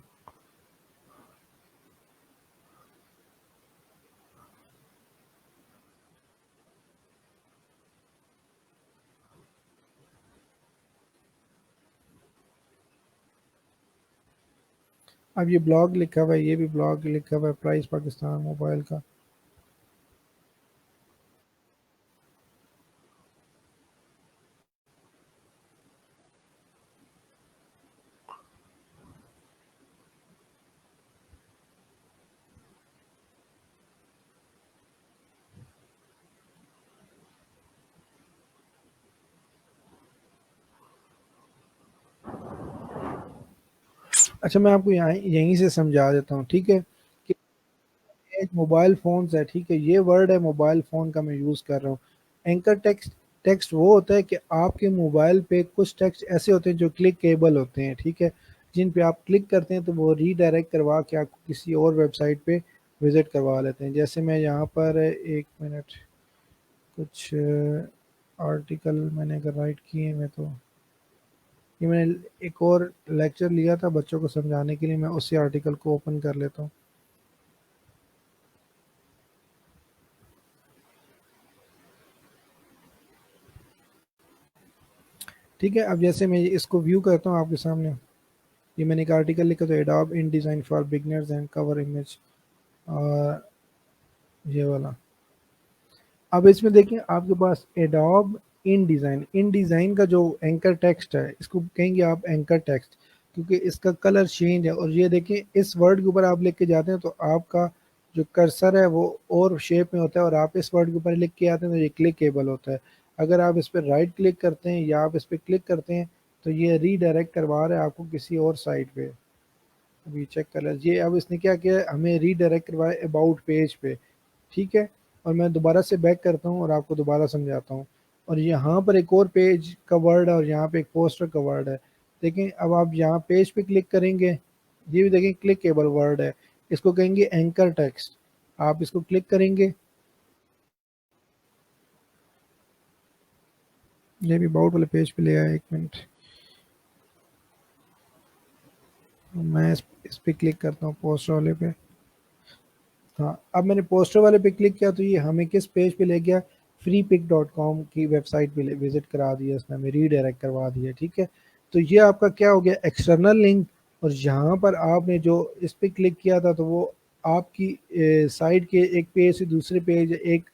अब ये ब्लॉग लिखा हुआ है, ये भी ब्लॉग लिखा हुआ है, प्राइस पाकिस्तान मोबाइल का। अच्छा, मैं आपको यहाँ यहीं से समझा देता हूँ, ठीक है। कि एक मोबाइल फ़ोन्स है, ठीक है, ये वर्ड है मोबाइल फ़ोन का मैं यूज़ कर रहा हूँ। एंकर टेक्स्ट, टेक्स्ट वो होता है कि आपके मोबाइल पे कुछ टेक्स्ट ऐसे होते हैं जो क्लिकेबल होते हैं, ठीक है। जिन पे आप क्लिक करते हैं तो वो रीडायरेक्ट करवा के आपको किसी और वेबसाइट पे विज़िट करवा लेते हैं। जैसे मैं यहाँ पर 1 मिनट, कुछ आर्टिकल मैंने अगर राइट किए मैं तो, ये मैंने एक और लेक्चर लिया था बच्चों को समझाने के लिए, मैं उसी आर्टिकल को ओपन कर लेता हूँ। ठीक है, अब जैसे मैं इसको व्यू करता हूँ आपके सामने, ये मैंने एक आर्टिकल लिखा था, adobe in design for beginners and cover image, और ये वाला। अब इसमें देखिए आपके पास एडोब इन डिज़ाइन, इन डिज़ाइन का जो एंकर टेक्स्ट है इसको कहेंगे आप एंकर टेक्स्ट, क्योंकि इसका कलर चेंज है। और ये देखिए इस वर्ड के ऊपर आप लिख के जाते हैं तो आपका जो कर्सर है वो और शेप में होता है, और आप इस वर्ड के ऊपर लिख के आते हैं तो ये क्लिकेबल होता है। अगर आप इस पर राइट क्लिक करते हैं या आप इस पर क्लिक करते हैं तो ये रीडायरेक्ट करवा रहा है आपको किसी और साइट पे। अभी चेक कर लीजिए, अब इसने क्या किया है, हमें रीडायरेक्ट करवाया अबाउट पेज पे, ठीक है। और मैं दोबारा से बैक करता हूँ और आपको दोबारा समझाता हूँ। और यहाँ पर एक और पेज का वर्ड है और यहाँ पे एक पोस्टर का वर्ड है। देखें, अब आप यहाँ पेज पे क्लिक करेंगे, ये भी देखें क्लिकेबल वर्ड है, इसको कहेंगे एंकर टेक्स्ट। आप इसको क्लिक करेंगे, ये भी अबाउट वाले पेज पे ले आया, 1 मिनट। मैं इस पे क्लिक करता हूँ पोस्टर वाले पे। हाँ, अब मैंने पोस्टर वाले पे क्लिक किया तो ये हमें किस पेज पे ले गया, freepic.com की वेबसाइट पे विजिट करा दिया, उसने हमें रीडायरेक्ट करवा दिया, ठीक है। तो ये आपका क्या हो गया, एक्सटर्नल लिंक। और यहाँ पर आपने जो इस पे क्लिक किया था तो वो आपकी साइट के एक पेज से दूसरे पेज, एक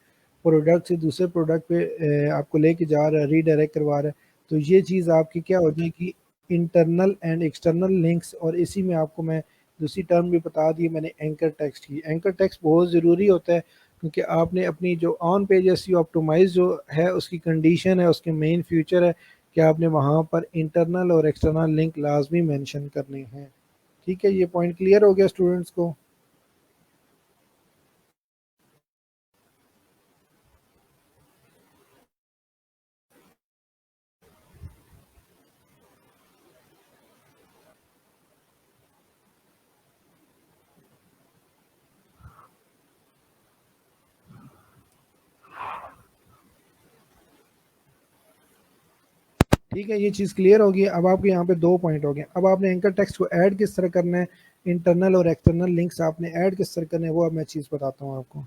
प्रोडक्ट से दूसरे प्रोडक्ट पे आपको लेके जा रहा है, रीडायरेक्ट करवा रहा है। तो ये चीज़ आपकी क्या हो जाएगी, इंटरनल एंड एक्सटर्नल लिंक्स। और इसी में आपको मैं दूसरी टर्म भी बता दी मैंने, एंकर टेक्स्ट की। एंकर टेक्स्ट बहुत ज़रूरी होता है क्योंकि आपने अपनी जो ऑन पेज एसईओ ऑप्टिमाइज जो है उसकी कंडीशन है, उसके मेन फ्यूचर है कि आपने वहाँ पर इंटरनल और एक्सटर्नल लिंक लाजमी मेंशन करने हैं। ठीक है, ये पॉइंट क्लियर हो गया स्टूडेंट्स को। ठीक है, ये चीज़ क्लियर होगी। अब आपके यहाँ पे दो पॉइंट हो गए। अब आपने एंकर टेक्स्ट को ऐड किस तरह करना है, इंटरनल और एक्सटर्नल लिंक्स आपने ऐड किस तरह करने हैं, वो अब मैं चीज़ बताता हूँ आपको।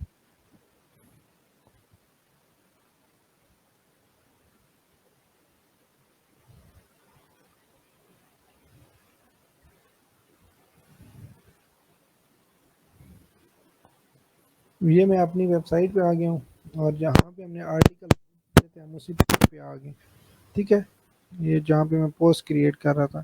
ये मैं अपनी वेबसाइट पे आ गया हूँ और जहाँ पे हमने आर्टिकल थे हम उसी पेज पे आ गए। ठीक है, ये जहाँ पे मैं पोस्ट क्रिएट कर रहा था।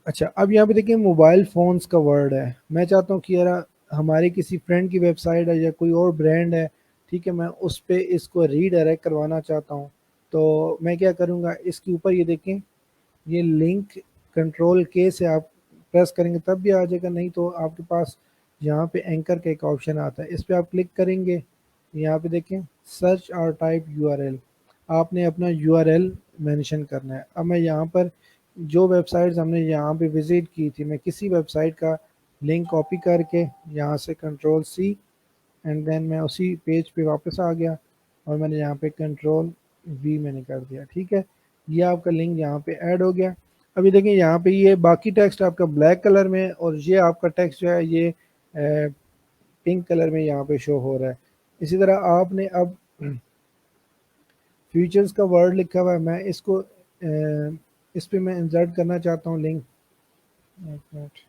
अच्छा, अब यहाँ पे देखिए मोबाइल फ़ोन्स का वर्ड है। मैं चाहता हूँ कि यार हमारे किसी फ्रेंड की वेबसाइट है या कोई और ब्रांड है, ठीक है, मैं उस पे इसको रीडायरेक्ट करवाना चाहता हूँ। तो मैं क्या करूँगा, इसके ऊपर ये देखें, ये लिंक कंट्रोल के से आप प्रेस करेंगे तब भी आ जाएगा, नहीं तो आपके पास यहाँ पे एंकर का एक ऑप्शन आता है, इस पे आप क्लिक करेंगे। यहाँ पे देखें, सर्च और टाइप यूआरएल, आपने अपना यूआरएल मेंशन करना है। अब मैं यहाँ पर जो वेबसाइट्स हमने यहाँ पे विज़िट की थी, मैं किसी वेबसाइट का लिंक कॉपी करके यहाँ से कंट्रोल सी एंड देन मैं उसी पेज पे वापस आ गया और मैंने यहाँ पे कंट्रोल वी मैंने कर दिया। ठीक है, ये आपका लिंक यहाँ पे ऐड हो गया। अभी देखिए यहाँ पे ये बाकी टेक्स्ट आपका ब्लैक कलर में और ये आपका टेक्स्ट जो है ये पिंक कलर में यहाँ पे शो हो रहा है। इसी तरह आपने अब फीचर्स का वर्ड लिखा हुआ है, मैं इसको इस पे मैं इंसर्ट करना चाहता हूँ लिंक। एक मिनट।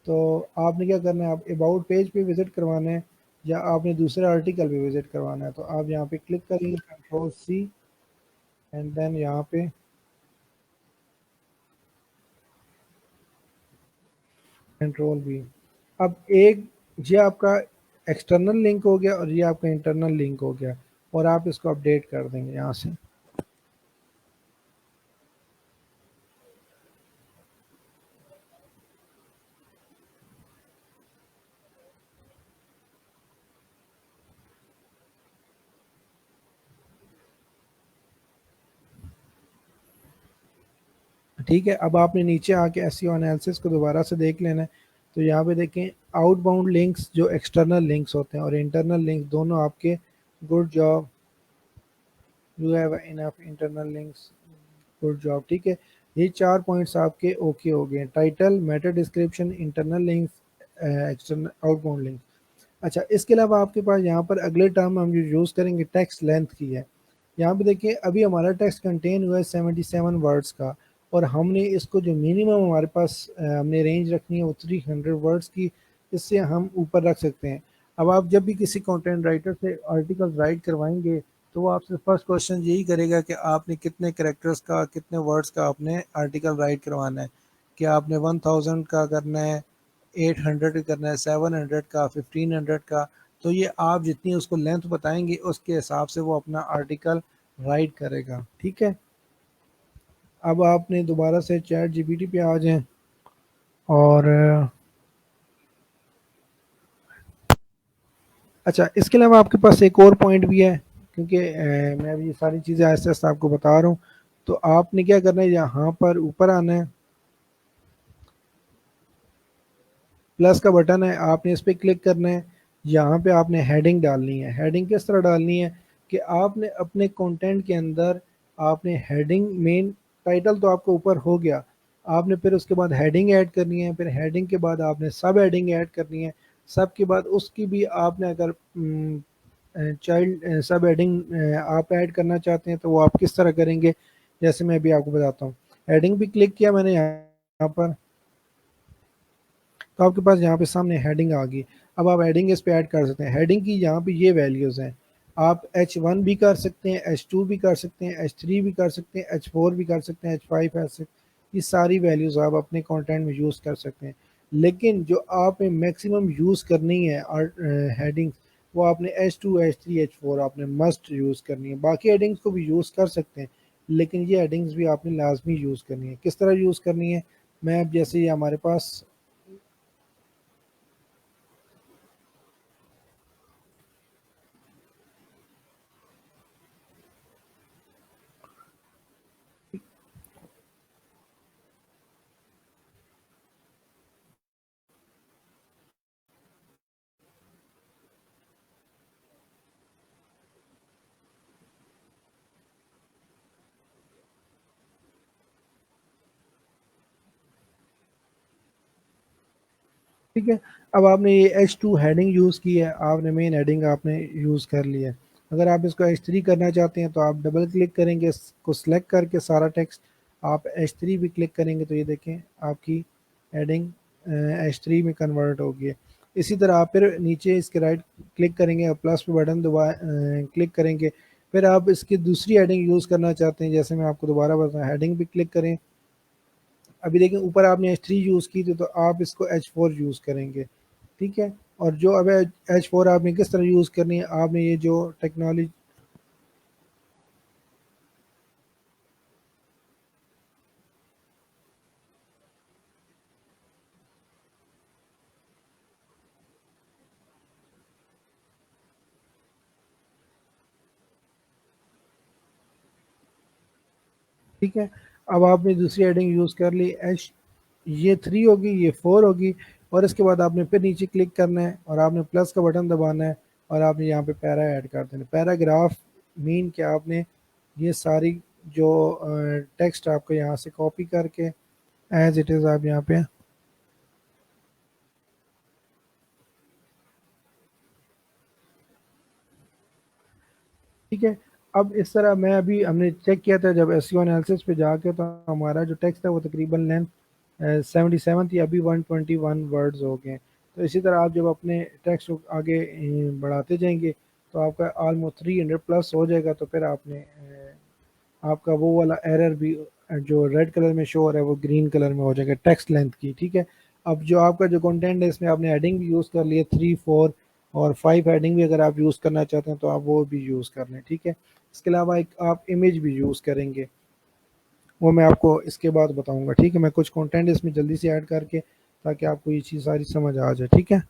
तो आपने क्या करना है, आप अबाउट पेज पे विज़िट करवाना है या आपने दूसरे आर्टिकल पे विज़िट करवाना है। तो आप यहाँ पे क्लिक करेंगे कंट्रोल सी एंड देन यहाँ पे कंट्रोल वी। अब एक ये आपका एक्सटर्नल लिंक हो गया और ये आपका इंटरनल लिंक हो गया और आप इसको अपडेट कर देंगे यहाँ से। ठीक है, अब आपने नीचे आके एसईओ एनालिसिस को दोबारा से देख लेना है। तो यहाँ पे देखें, आउटबाउंड लिंक्स जो एक्सटर्नल लिंक्स होते हैं और इंटरनल लिंक्स दोनों आपके, good job, you have enough internal links, good job. ठीक है, ये 4 पॉइंट्स आपके ओके हो गए, title, Meta description, internal links, external outbound links. अच्छा, इसके अलावा आपके पास यहाँ पर अगले टर्म हम जो यूज़ करेंगे टेक्स्ट लेंथ की है। यहाँ पे देखिए अभी हमारा टेक्स्ट कंटेन हुआ है 77 वर्ड्स का और हमने इसको जो मिनिमम हमारे पास हमने रेंज रखनी है वो 300 वर्ड्स की, इससे हम ऊपर रख सकते हैं। अब आप जब भी किसी कंटेंट राइटर से आर्टिकल राइट करवाएंगे तो वो आपसे फर्स्ट क्वेश्चन यही करेगा कि आपने कितने कैरेक्टर्स का, कितने वर्ड्स का आपने आर्टिकल राइट करवाना है। क्या आपने 1000 का करना है, 800 का करना है, 700 का, 1500 का। तो ये आप जितनी उसको लेंथ बताएंगे उसके हिसाब से वो अपना आर्टिकल राइट करेगा। ठीक है, अब आपने दोबारा से चैट जीपीटी पे आ जाएं और अच्छा, इसके अलावा आपके पास एक और पॉइंट भी है क्योंकि मैं अभी ये सारी चीज़ें आहिस्ता आहिस्ता आपको बता रहा हूँ। तो आपने क्या करना है, यहाँ पर ऊपर आना है, प्लस का बटन है, आपने इस पर क्लिक करना है। यहाँ पे आपने हेडिंग डालनी है। हेडिंग किस तरह डालनी है कि आपने अपने कंटेंट के अंदर आपने हेडिंग, मेन टाइटल तो आपका ऊपर हो गया, आपने फिर उसके बाद हेडिंग ऐड करनी है, फिर हेडिंग के बाद आपने सब हेडिंग ऐड करनी है। सब के बाद उसकी भी आपने अगर चाइल्ड सब हेडिंग आप ऐड करना चाहते हैं तो वो आप किस तरह करेंगे, जैसे मैं अभी आपको बताता हूँ। हेडिंग भी क्लिक किया मैंने यहाँ पर, तो आपके पास यहाँ पे सामने हेडिंग आ गई। अब आप हेडिंग इस पे ऐड कर सकते हैं। हेडिंग की यहाँ पे ये वैल्यूज़ हैं, आप H1 भी कर सकते हैं, H2 भी कर सकते हैं, H3 भी कर सकते हैं, H4 भी कर सकते हैं, H5 ऐसे ये सारी वैल्यूज़ आप अपने कंटेंट में यूज़ कर सकते हैं। लेकिन जो आपने मैक्सिमम यूज़ करनी है हेडिंग्स, वो आपने H2 H3 H4 आपने मस्ट यूज़ करनी है। बाकी हेडिंग्स को भी यूज़ कर सकते हैं, लेकिन ये हेडिंग्स भी आपने लाजमी यूज़ करनी है। किस तरह यूज़ करनी है, मैं अब जैसे ये हमारे पास, ठीक है। अब आपने ये H2 हेडिंग यूज़ की है, आपने मेन हेडिंग आपने यूज़ कर लिया है। अगर आप इसको H3 करना चाहते हैं तो आप डबल क्लिक करेंगे, इसको सेलेक्ट करके सारा टेक्स्ट आप H3 भी क्लिक करेंगे तो ये देखें आपकी हेडिंग H3 में कन्वर्ट हो गई है। इसी तरह आप फिर नीचे इसके राइट क्लिक करेंगे और प्लस पे बटन दबा क्लिक करेंगे। फिर आप इसकी दूसरी हेडिंग यूज़ करना चाहते हैं, जैसे मैं आपको दोबारा बताऊँ, हेडिंग भी क्लिक करें। अभी देखें ऊपर आपने H3 यूज़ की थी, तो आप इसको H4 यूज़ करेंगे, ठीक है। और जो अब H4 आपने किस तरह यूज़ करनी है, आपने ये जो टेक्नोलॉजी, ठीक है। अब आपने दूसरी हेडिंग यूज़ कर ली, एच ये 3 होगी, ये 4 होगी, और इसके बाद आपने फिर नीचे क्लिक करना है और आपने प्लस का बटन दबाना है और आपने यहाँ पे पैरा ऐड कर देना है। पैराग्राफ मीन कि आपने ये सारी जो टेक्स्ट आपको यहाँ से कॉपी करके एज इट इज़ आप यहाँ पे, ठीक है। अब इस तरह मैं अभी हमने चेक किया था जब एसईओ एनालिसिस पे जाके, तो हमारा जो टेक्स्ट है वो तकरीबन लेंथ 77 थी, अभी 121 वर्ड्स हो गए हैं। तो इसी तरह आप जब अपने टेक्स्ट को आगे बढ़ाते जाएंगे तो आपका ऑलमोस्ट 300 प्लस हो जाएगा। तो फिर आपने आपका वो वाला एरर भी जो रेड कलर में शो हो रहा है वो ग्रीन कलर में हो जाएगा टेक्स्ट लेंथ की, ठीक है। अब जो आपका जो कंटेंट है इसमें आपने हेडिंग भी यूज़ कर लिया, 3 4 और 5 हेडिंग भी अगर आप यूज़ करना चाहते हैं तो आप वो भी यूज़ कर लें, ठीक है। इसके अलावा एक आप इमेज भी यूज़ करेंगे, वो मैं आपको इसके बाद बताऊंगा, ठीक है। मैं कुछ कंटेंट इसमें जल्दी से ऐड करके, ताकि आपको ये चीज़ सारी समझ आ जाए, ठीक है।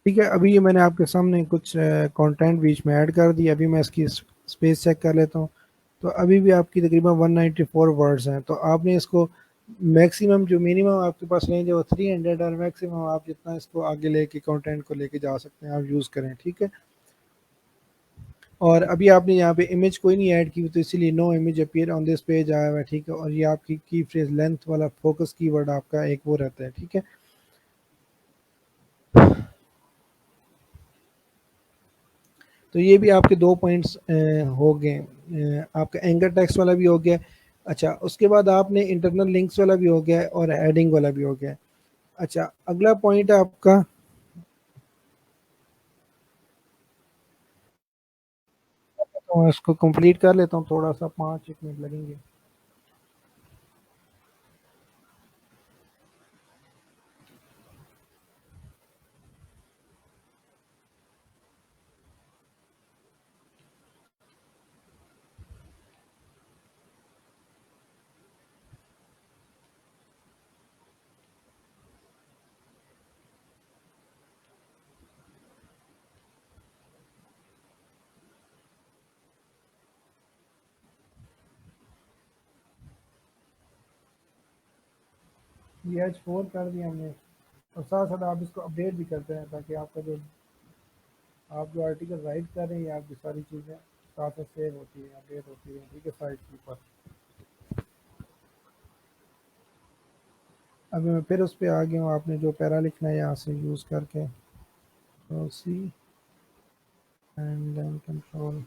ठीक है, अभी ये मैंने आपके सामने कुछ कंटेंट बीच में ऐड कर दिया। अभी मैं इसकी स्पेस चेक कर लेता हूँ। तो अभी भी आपकी तकरीबन 194 वर्ड्स हैं। तो आपने इसको मैक्सिमम जो मिनिमम आपके पास रेंज है वो 300, और मैक्सिमम आप जितना इसको आगे लेके कंटेंट को लेके जा सकते हैं आप यूज़ करें, ठीक है। और अभी आपने यहाँ पे इमेज कोई नहीं ऐड की हुई, तो इसीलिए no image appear on this page आया हुआ है, ठीक है। और ये आपकी की फ्रेज लेंथ वाला फोकस कीवर्ड आपका एक वो रहता है, ठीक है। तो ये भी आपके 2 पॉइंट्स हो गए। आपका एंकर टेक्स्ट वाला भी हो गया। अच्छा, उसके बाद आपने इंटरनल लिंक्स वाला भी हो गया है और हेडिंग वाला भी हो गया है। अच्छा, अगला पॉइंट है आपका। तो इसको कंप्लीट कर लेता हूँ, थोड़ा सा 5 एक मिनट लगेंगे। ये H4 कर दिया हमने, और साथ साथ आप इसको अपडेट भी करते हैं, ताकि आपका जो आप जो आर्टिकल राइट कर रहे हैं, ये आपकी सारी चीज़ें साथ साथ सेव होती है, अपडेट होती है, ठीक है, साइट के ऊपर। अभी मैं फिर उस पे आ गया हूँ, आपने जो पैरा लिखना है यहाँ से यूज़ करके, तो सी एंड देन कंट्रोल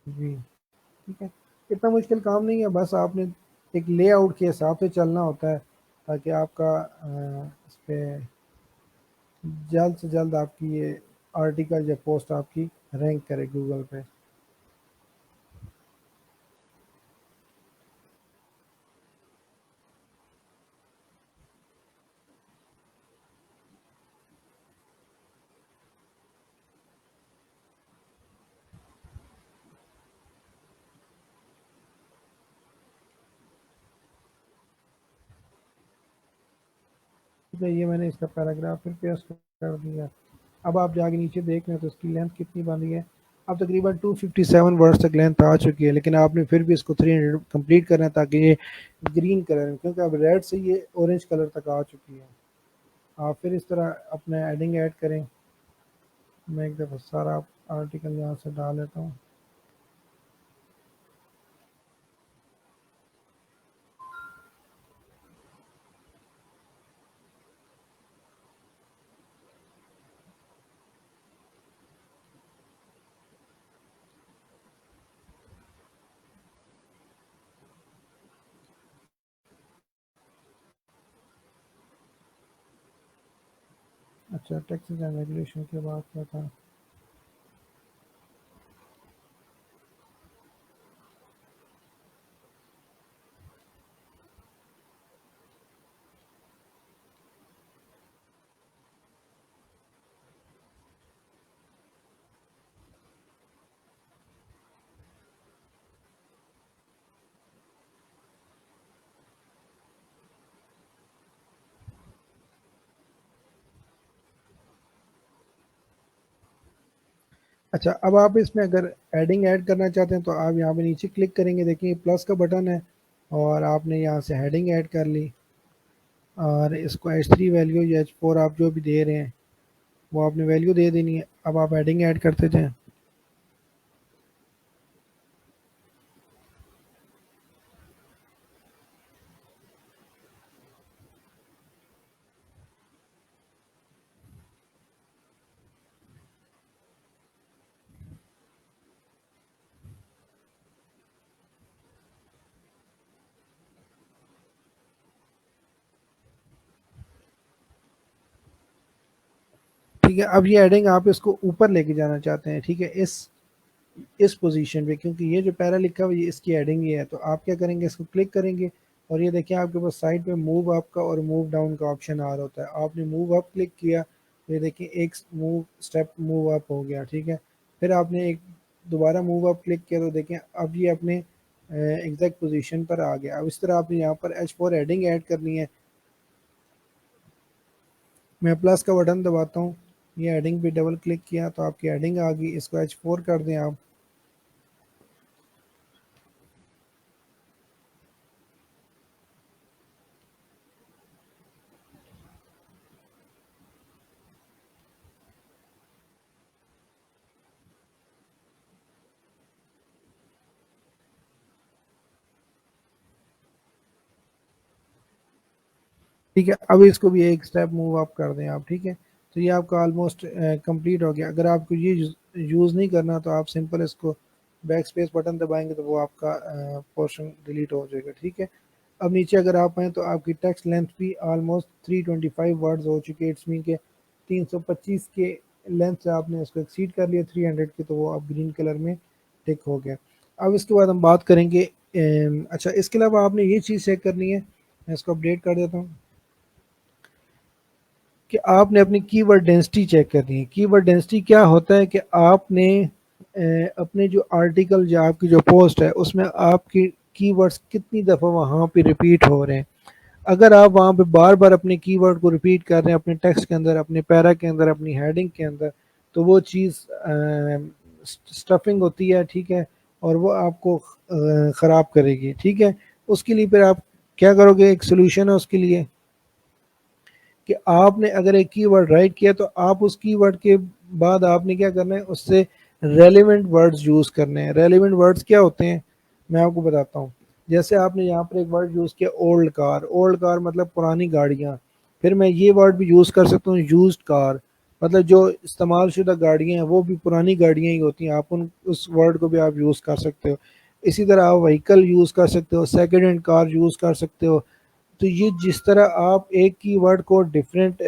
वी, ठीक है। इतना मुश्किल काम नहीं है, बस आपने एक लेआउट के हिसाब से चलना होता है, ताकि आपका इस पे जल्द से जल्द आपकी ये आर्टिकल या पोस्ट आपकी रैंक करे गूगल पे। ठीक है, ये मैंने इसका पैराग्राफ फिर पेस्ट कर दिया। अब आप जाके नीचे देख रहे हैं तो इसकी लेंथ कितनी बन रही है। अब तकरीबन 257 वर्ड्स तक लेंथ आ चुकी है, लेकिन आपने फिर भी इसको 300 कंप्लीट करना है, ताकि ये ग्रीन कलर में, क्योंकि अब रेड से ये ऑरेंज कलर तक आ चुकी है। आप फिर इस तरह अपने एडिंग ऐड करें। मैं एक दफ़ा सारा आर्टिकल यहाँ से डाल लेता हूँ। अच्छा, टैक्सेस एंड रेगुलेशन की बात क्या था। अच्छा, अब आप इसमें अगर एडिंग ऐड करना चाहते हैं, तो आप यहाँ पे नीचे क्लिक करेंगे, देखिए प्लस का बटन है, और आपने यहाँ से हेडिंग ऐड कर ली, और इसको H3 वैल्यू या H4 आप जो भी दे रहे हैं वो आपने वैल्यू दे देनी है। अब आप हेडिंग ऐड करते जाएं। ठीक है, अब ये हेडिंग आप इसको ऊपर लेके जाना चाहते हैं, ठीक है, इस पोजीशन पे, क्योंकि ये जो पैरा लिखा हुआ है ये इसकी हेडिंग ही है। तो आप क्या करेंगे, इसको क्लिक करेंगे, और ये देखिए आपके पास साइड पे मूव अप का और मूव डाउन का ऑप्शन आ रहा होता है। आपने मूव अप क्लिक किया, तो ये देखिए एक मूव स्टेप मूव अप हो गया, ठीक है। फिर आपने एक दोबारा मूव अप क्लिक किया, तो देखें अब ये अपने एग्जैक्ट पोजीशन पर आ गया। अब इस तरह आपने यहाँ पर H4 हेडिंग ऐड करनी है। मैं प्लस का बटन दबाता हूँ, ये हेडिंग पे डबल क्लिक किया तो आपकी हेडिंग आ गई। इसको H4 कर दें आप। ठीक है। अब इसको भी एक स्टेप मूव अप कर दें आप, ठीक है। तो ये आपका ऑलमोस्ट कंप्लीट हो गया। अगर आपको ये यूज़ नहीं करना तो आप सिंपल इसको बैक स्पेस बटन दबाएंगे तो वो आपका पोर्शन डिलीट हो जाएगा, ठीक है। अब नीचे अगर आप आएँ तो आपकी टेक्स्ट लेंथ भी ऑलमोस्ट 325 वर्ड्स हो चुकी है। इट्स मीन के 325 के लेंथ से आपने इसको एक्सीड कर लिया 300 के, तो वो अब ग्रीन कलर में टिक हो गया। अब इसके बाद हम बात करेंगे अच्छा इसके अलावा आपने ये चीज़ चेक करनी है, मैं इसको अपडेट कर देता हूँ, कि आपने अपनी कीवर्ड डेंसिटी चेक करनी है। कीवर्ड डेंसिटी क्या होता है कि आपने अपने जो आर्टिकल या आपकी जो पोस्ट है उसमें आपकी कीवर्ड्स कितनी दफ़ा वहाँ पे रिपीट हो रहे हैं। अगर आप वहाँ पे बार बार अपने कीवर्ड को रिपीट कर रहे हैं अपने टेक्स्ट के अंदर, अपने पैरा के अंदर, अपनी हेडिंग के अंदर, तो वो चीज़ स्टफिंग होती है, ठीक है, और वो आपको ख़राब करेगी, ठीक है। उसके लिए फिर आप क्या करोगे, एक सोल्यूशन है उसके लिए, कि आपने अगर एक कीवर्ड राइट किया तो आप उस कीवर्ड के बाद आपने क्या करना है, उससे रेलेवेंट वर्ड्स यूज़ करने हैं। रेलेवेंट वर्ड्स क्या होते हैं, मैं आपको बताता हूँ। जैसे आपने यहाँ पर एक वर्ड यूज़ किया ओल्ड कार, ओल्ड कार मतलब पुरानी गाड़ियाँ। फिर मैं ये वर्ड भी यूज़ कर सकता हूँ यूज्ड कार, मतलब जो इस्तेमाल शुदा गाड़ियाँ हैं वो भी पुरानी गाड़ियाँ ही होती हैं, आप उन उस वर्ड को भी आप यूज़ कर सकते हो। इसी तरह आप व्हीकल यूज़ कर सकते हो, सेकेंड हैंड कार यूज़ कर सकते हो। तो ये जिस तरह आप एक कीवर्ड को डिफरेंट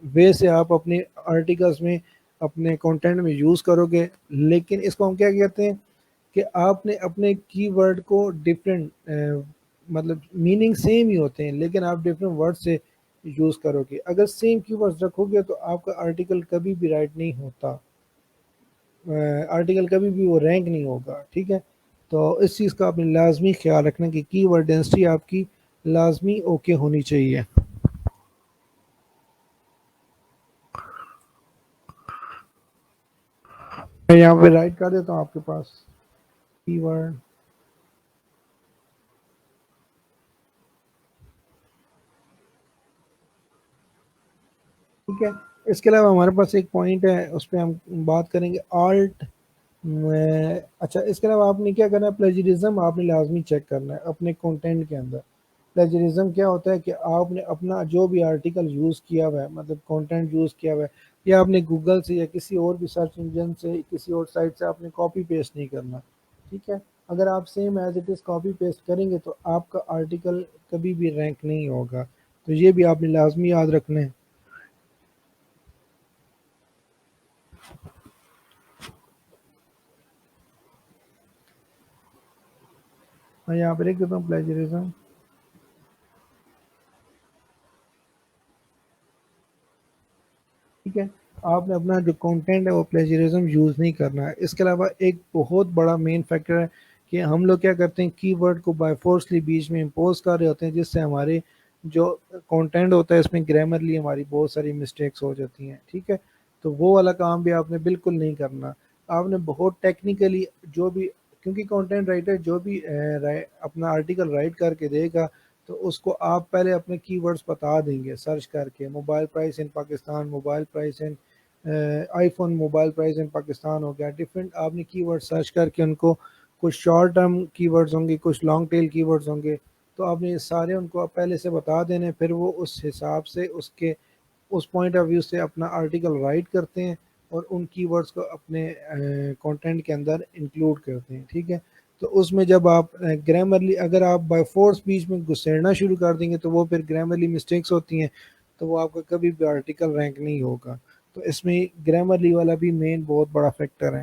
वे से आप अपने आर्टिकल्स में, अपने कंटेंट में यूज़ करोगे, लेकिन इसको हम क्या कहते हैं कि आपने अपने कीवर्ड को डिफरेंट मतलब मीनिंग सेम ही होते हैं लेकिन आप डिफरेंट वर्ड से यूज़ करोगे। अगर सेम कीवर्ड्स रखोगे तो आपका आर्टिकल कभी भी राइट नहीं होता, आर्टिकल कभी भी वो रैंक नहीं होगा, ठीक है। तो इस चीज़ का आपने लाजमी ख्याल रखना कि कीवर्ड डेंसिटी आपकी लाजमी ओके होनी चाहिए। मैं यहाँ पे राइट कर देता हूँ आपके पास कीवर्ड, ठीक है। इसके अलावा हमारे पास एक पॉइंट है उस पर हम बात करेंगे आल्ट। अच्छा इसके अलावा आपने क्या करना है, प्लेजरिज्म आपने लाजमी चेक करना है अपने कंटेंट के अंदर। प्लेजरिज्म क्या होता है कि आपने अपना जो भी आर्टिकल यूज़ किया हुआ है, मतलब कंटेंट यूज़ किया हुआ है, या आपने गूगल से या किसी और भी सर्च इंजन से किसी और साइट से आपने कॉपी पेस्ट नहीं करना, ठीक है। अगर आप same as it is copy paste करेंगे तो आपका आर्टिकल कभी भी रैंक नहीं होगा। तो ये भी आपने लाजमी याद रखना है। मैं यहाँ पर लिख देता हूँ प्लेजरिज्म, ठीक है। आपने अपना जो कंटेंट है वो प्लेजरिज्म यूज़ नहीं करना है। इसके अलावा एक बहुत बड़ा मेन फैक्टर है कि हम लोग क्या करते हैं, कीवर्ड को बाय फोर्सली बीच में इम्पोज कर रहे होते हैं, जिससे हमारे जो कंटेंट होता है इसमें ग्रामरली हमारी बहुत सारी मिस्टेक्स हो जाती हैं, ठीक है। तो वो वाला काम भी आपने बिल्कुल नहीं करना। आपने बहुत टेक्निकली जो भी, क्योंकि कंटेंट राइटर जो भी अपना आर्टिकल राइट करके देगा तो उसको आप पहले अपने कीवर्ड्स बता देंगे सर्च करके, mobile price in Pakistan, mobile price in iPhone, mobile price in Pakistan हो गया, डिफरेंट आपने कीवर्ड सर्च करके उनको, कुछ शॉर्ट टर्म कीवर्ड्स होंगे, कुछ लॉन्ग टेल कीवर्ड्स होंगे, तो आपने ये सारे उनको पहले से बता देने, फिर वो उस हिसाब से उसके उस पॉइंट ऑफ व्यू से अपना आर्टिकल राइट करते हैं और उन कीवर्ड्स को अपने कंटेंट के अंदर इंक्लूड करते हैं, ठीक है। तो उसमें जब आप ग्रामरली अगर आप बाय फोर्स बीच में घुसेड़ना शुरू कर देंगे तो वो फिर ग्रामरली मिस्टेक्स होती हैं, तो वो आपका कभी भी आर्टिकल रैंक नहीं होगा। तो इसमें ग्रामरली वाला भी मेन बहुत बड़ा फैक्टर है,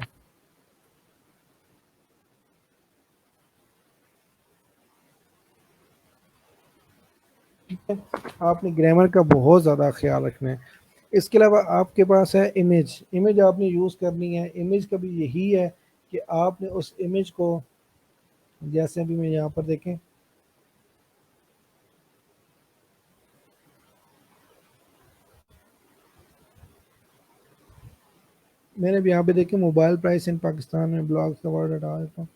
ठीक है। आपने ग्रामर का बहुत ज़्यादा ख्याल रखना है। इसके अलावा आपके पास है इमेज, इमेज आपने यूज़ करनी है। इमेज का भी यही है कि आपने उस इमेज को, जैसे अभी मैं यहाँ पर देखें, मैंने भी यहाँ पे देखे मोबाइल प्राइस इन पाकिस्तान में ब्लॉग्स का वर्ड हटा देता हूँ।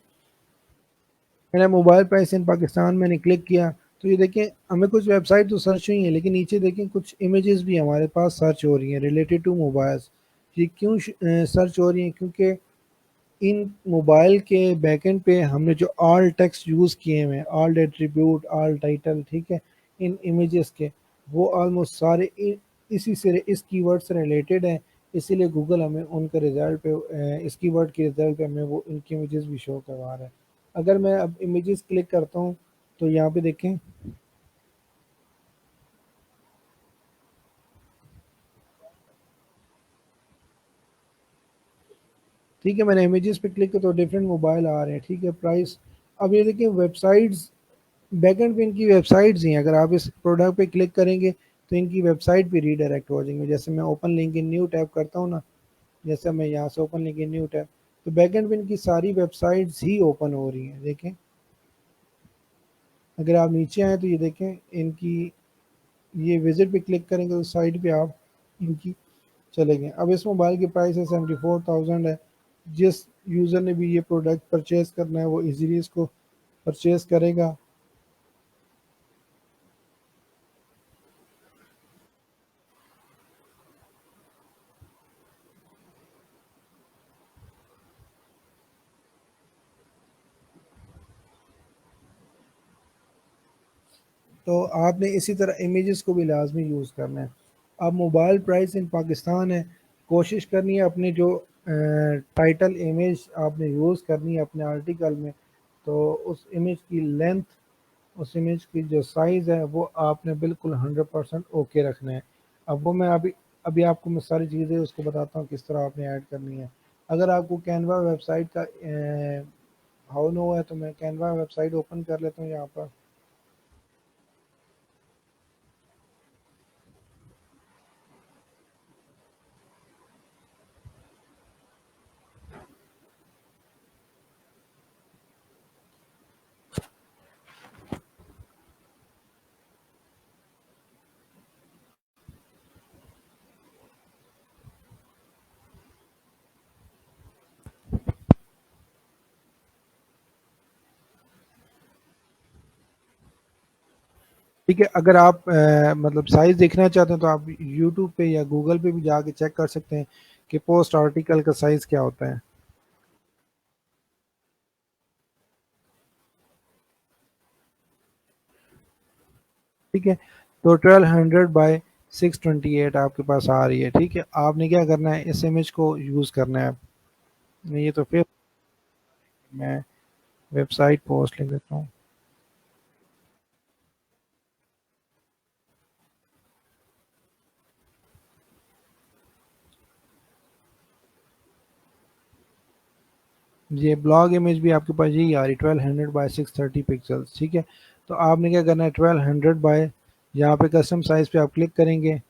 मैंने मोबाइल प्राइस इन पाकिस्तान मैंने क्लिक किया तो ये देखें हमें कुछ वेबसाइट तो सर्च हुई है लेकिन नीचे देखें कुछ इमेजेस भी हमारे पास सर्च हो रही हैं रिलेटेड टू मोबाइल्स। ये क्यों सर्च हो रही हैं, क्योंकि इन मोबाइल के बैकएंड पे हमने जो ऑल टेक्स्ट यूज़ किए हुए हैं, ऑल एट्रीब्यूट, ऑल टाइटल, ठीक है, इन इमेजेस के, वो ऑलमोस्ट सारे इसी से इस कीवर्ड से रिलेटेड हैं, इसीलिए गूगल हमें उनके रिजल्ट पे इस कीवर्ड के रिजल्ट पे हमें वो उनकी इमेजेस भी शो करवा रहा है। अगर मैं अब इमेजेस क्लिक करता हूँ तो यहाँ पे देखें, ठीक है, मैंने इमेजेस पे क्लिक किया तो डिफरेंट मोबाइल आ रहे हैं, ठीक है, प्राइस। अब ये देखिए वेबसाइट्स, बैकएंड पे इनकी वेबसाइट्स ही हैं, अगर आप इस प्रोडक्ट पे क्लिक करेंगे तो इनकी वेबसाइट पे रीडायरेक्ट हो जाएंगे। जैसे मैं open link in new tab करता हूँ ना, जैसे मैं यहाँ से open link in new tab, तो बैकएंड पे इनकी सारी वेबसाइट्स ही ओपन हो रही हैं, देखें। अगर आप नीचे आए तो ये देखें इनकी, ये विजिट पे क्लिक करेंगे तो साइट पे आप इनकी चले गए। अब इस मोबाइल की प्राइस है 74,000 है। जिस यूज़र ने भी ये प्रोडक्ट परचेज करना है वो इजीली इसको परचेज करेगा। तो आपने इसी तरह इमेजेस को भी लाजमी यूज़ करना है। अब मोबाइल प्राइस इन पाकिस्तान है, कोशिश करनी है अपने जो टाइटल इमेज आपने यूज़ करनी है अपने आर्टिकल में, तो उस इमेज की लेंथ, उस इमेज की जो साइज़ है वो आपने बिल्कुल 100% ओके रखना है। अब वो मैं अभी अभी आपको मैं सारी चीज़ें उसको बताता हूँ किस तरह आपने ऐड करनी है। अगर आपको कैनवा वेबसाइट का हाउ नो है तो मैं कैनवा वेबसाइट ओपन कर लेता हूँ यहाँ पर। ठीक है, अगर आप मतलब साइज़ देखना चाहते हैं तो आप यूट्यूब पे या गूगल पे भी जाके चेक कर सकते हैं कि पोस्ट आर्टिकल का साइज़ क्या होता है। ठीक है, तो 1200 बाय 628 आपके पास आ रही है। ठीक है, आपने क्या करना है, इस इमेज को यूज़ करना है। ये तो फिर मैं वेबसाइट पोस्ट लिख देता हूँ। ये ब्लॉग इमेज भी आपके पास यही आ रही 1200 बाय 630 पिक्सल्स। ठीक है, तो आपने क्या करना है, 1200 बाय, यहाँ पे कस्टम साइज पे आप क्लिक करेंगे।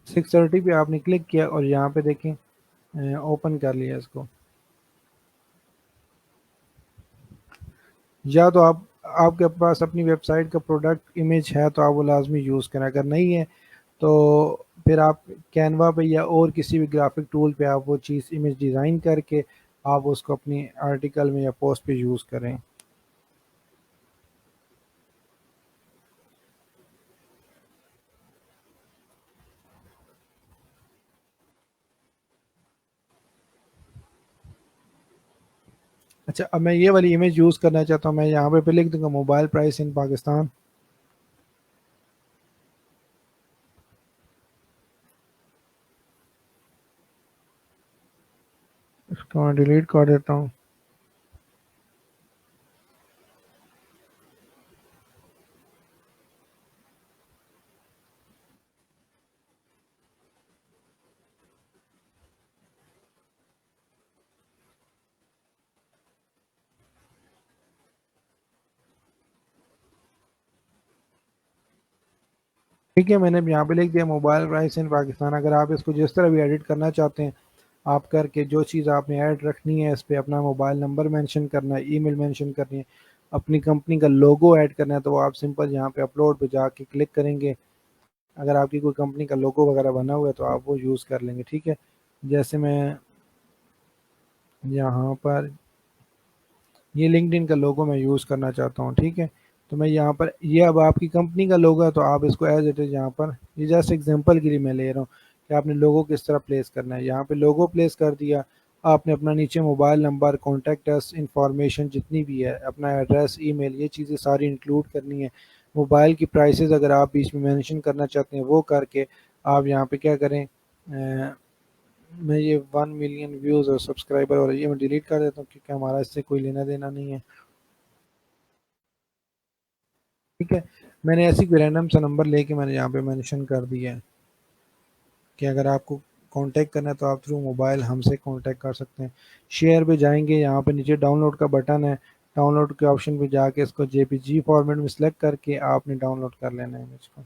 630 पे आपने क्लिक किया और यहाँ पे देखें ओपन कर लिया इसको। या तो आप, आपके पास अपनी वेबसाइट का प्रोडक्ट इमेज है तो आप वो लाजमी यूज़ करें, अगर नहीं है तो फिर आप कैनवा पे या और किसी भी ग्राफिक टूल पे आप वो चीज़ इमेज डिज़ाइन करके आप उसको अपनी आर्टिकल में या पोस्ट पे यूज़ करें। अच्छा, अब मैं ये वाली इमेज यूज़ करना चाहता हूँ, मैं यहाँ पे लिख दूंगा मोबाइल प्राइस इन पाकिस्तान। इसको मैं डिलीट कर देता हूँ। ठीक है, मैंने यहाँ पे लिख दिया मोबाइल प्राइस इन पाकिस्तान। अगर आप इसको जिस तरह भी एडिट करना चाहते हैं आप करके, जो चीज़ आपने ऐड रखनी है इस पे अपना मोबाइल नंबर मेंशन करना है, ईमेल मेंशन करनी है, अपनी कंपनी का लोगो ऐड करना है, तो वो आप सिंपल यहाँ पे अपलोड पे जाके क्लिक करेंगे। अगर आपकी कोई कंपनी का लोगो वगैरह बना हुआ है तो आप वो यूज़ कर लेंगे। ठीक है, जैसे मैं यहाँ पर ये लिंक्डइन का लोगो मैं यूज़ करना चाहता हूँ। ठीक है, तो मैं यहाँ पर, ये अब आपकी कंपनी का लोगो है तो आप इसको एज इट इज़ यहाँ पर, ये जस्ट एग्जांपल के लिए मैं ले रहा हूँ कि आपने लोगो किस तरह प्लेस करना है। यहाँ पे लोगो प्लेस कर दिया। आपने अपना नीचे mobile number, contact us information जितनी भी है, अपना एड्रेस, ईमेल, ये चीज़ें सारी इंक्लूड करनी है। मोबाइल की प्राइसेस अगर आप बीच में मेंशन करना चाहते हैं वो करके आप यहाँ पे क्या करें, मैं ये 1 मिलियन व्यूज़ और सब्सक्राइबर और ये मैं डिलीट कर देता हूँ क्योंकि हमारा इससे कोई लेना देना नहीं है। ठीक है, मैंने ऐसी कोई रैंडम सा नंबर लेके मैंने यहाँ पे मेंशन कर दिया है कि अगर आपको कांटेक्ट करना है तो आप थ्रू मोबाइल हमसे कांटेक्ट कर सकते हैं। शेयर पे जाएंगे, यहाँ पे नीचे डाउनलोड का बटन है, डाउनलोड के ऑप्शन पे जाके इसको जेपीजी फॉर्मेट में सिलेक्ट करके आपने डाउनलोड कर लेना है इमेज को।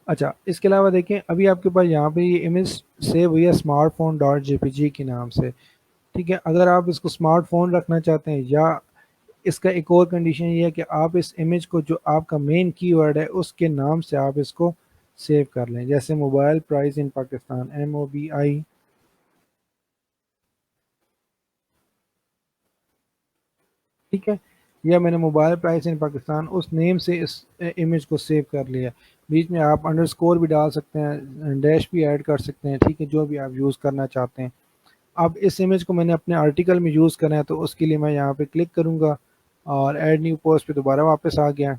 अच्छा, इसके अलावा देखें अभी आपके पास यहाँ पे ये इमेज सेव हुई है स्मार्टफोन डॉट जेपीजी के नाम से। ठीक है, अगर आप इसको स्मार्टफोन रखना चाहते हैं या इसका एक और कंडीशन ये है कि आप इस इमेज को जो आपका मेन कीवर्ड है उसके नाम से आप इसको सेव कर लें, जैसे mobile price in Pakistan, MOBI। ठीक है, या मैंने मोबाइल प्राइस इन पाकिस्तान उस नेम से इस इमेज को सेव कर लिया। बीच में आप अंडरस्कोर भी डाल सकते हैं, डैश भी ऐड कर सकते हैं, ठीक है, जो भी आप यूज़ करना चाहते हैं। अब इस इमेज को मैंने अपने आर्टिकल में यूज़ करना है तो उसके लिए मैं यहाँ पे क्लिक करूँगा और ऐड न्यू पोस्ट पे दोबारा वापस आ गया।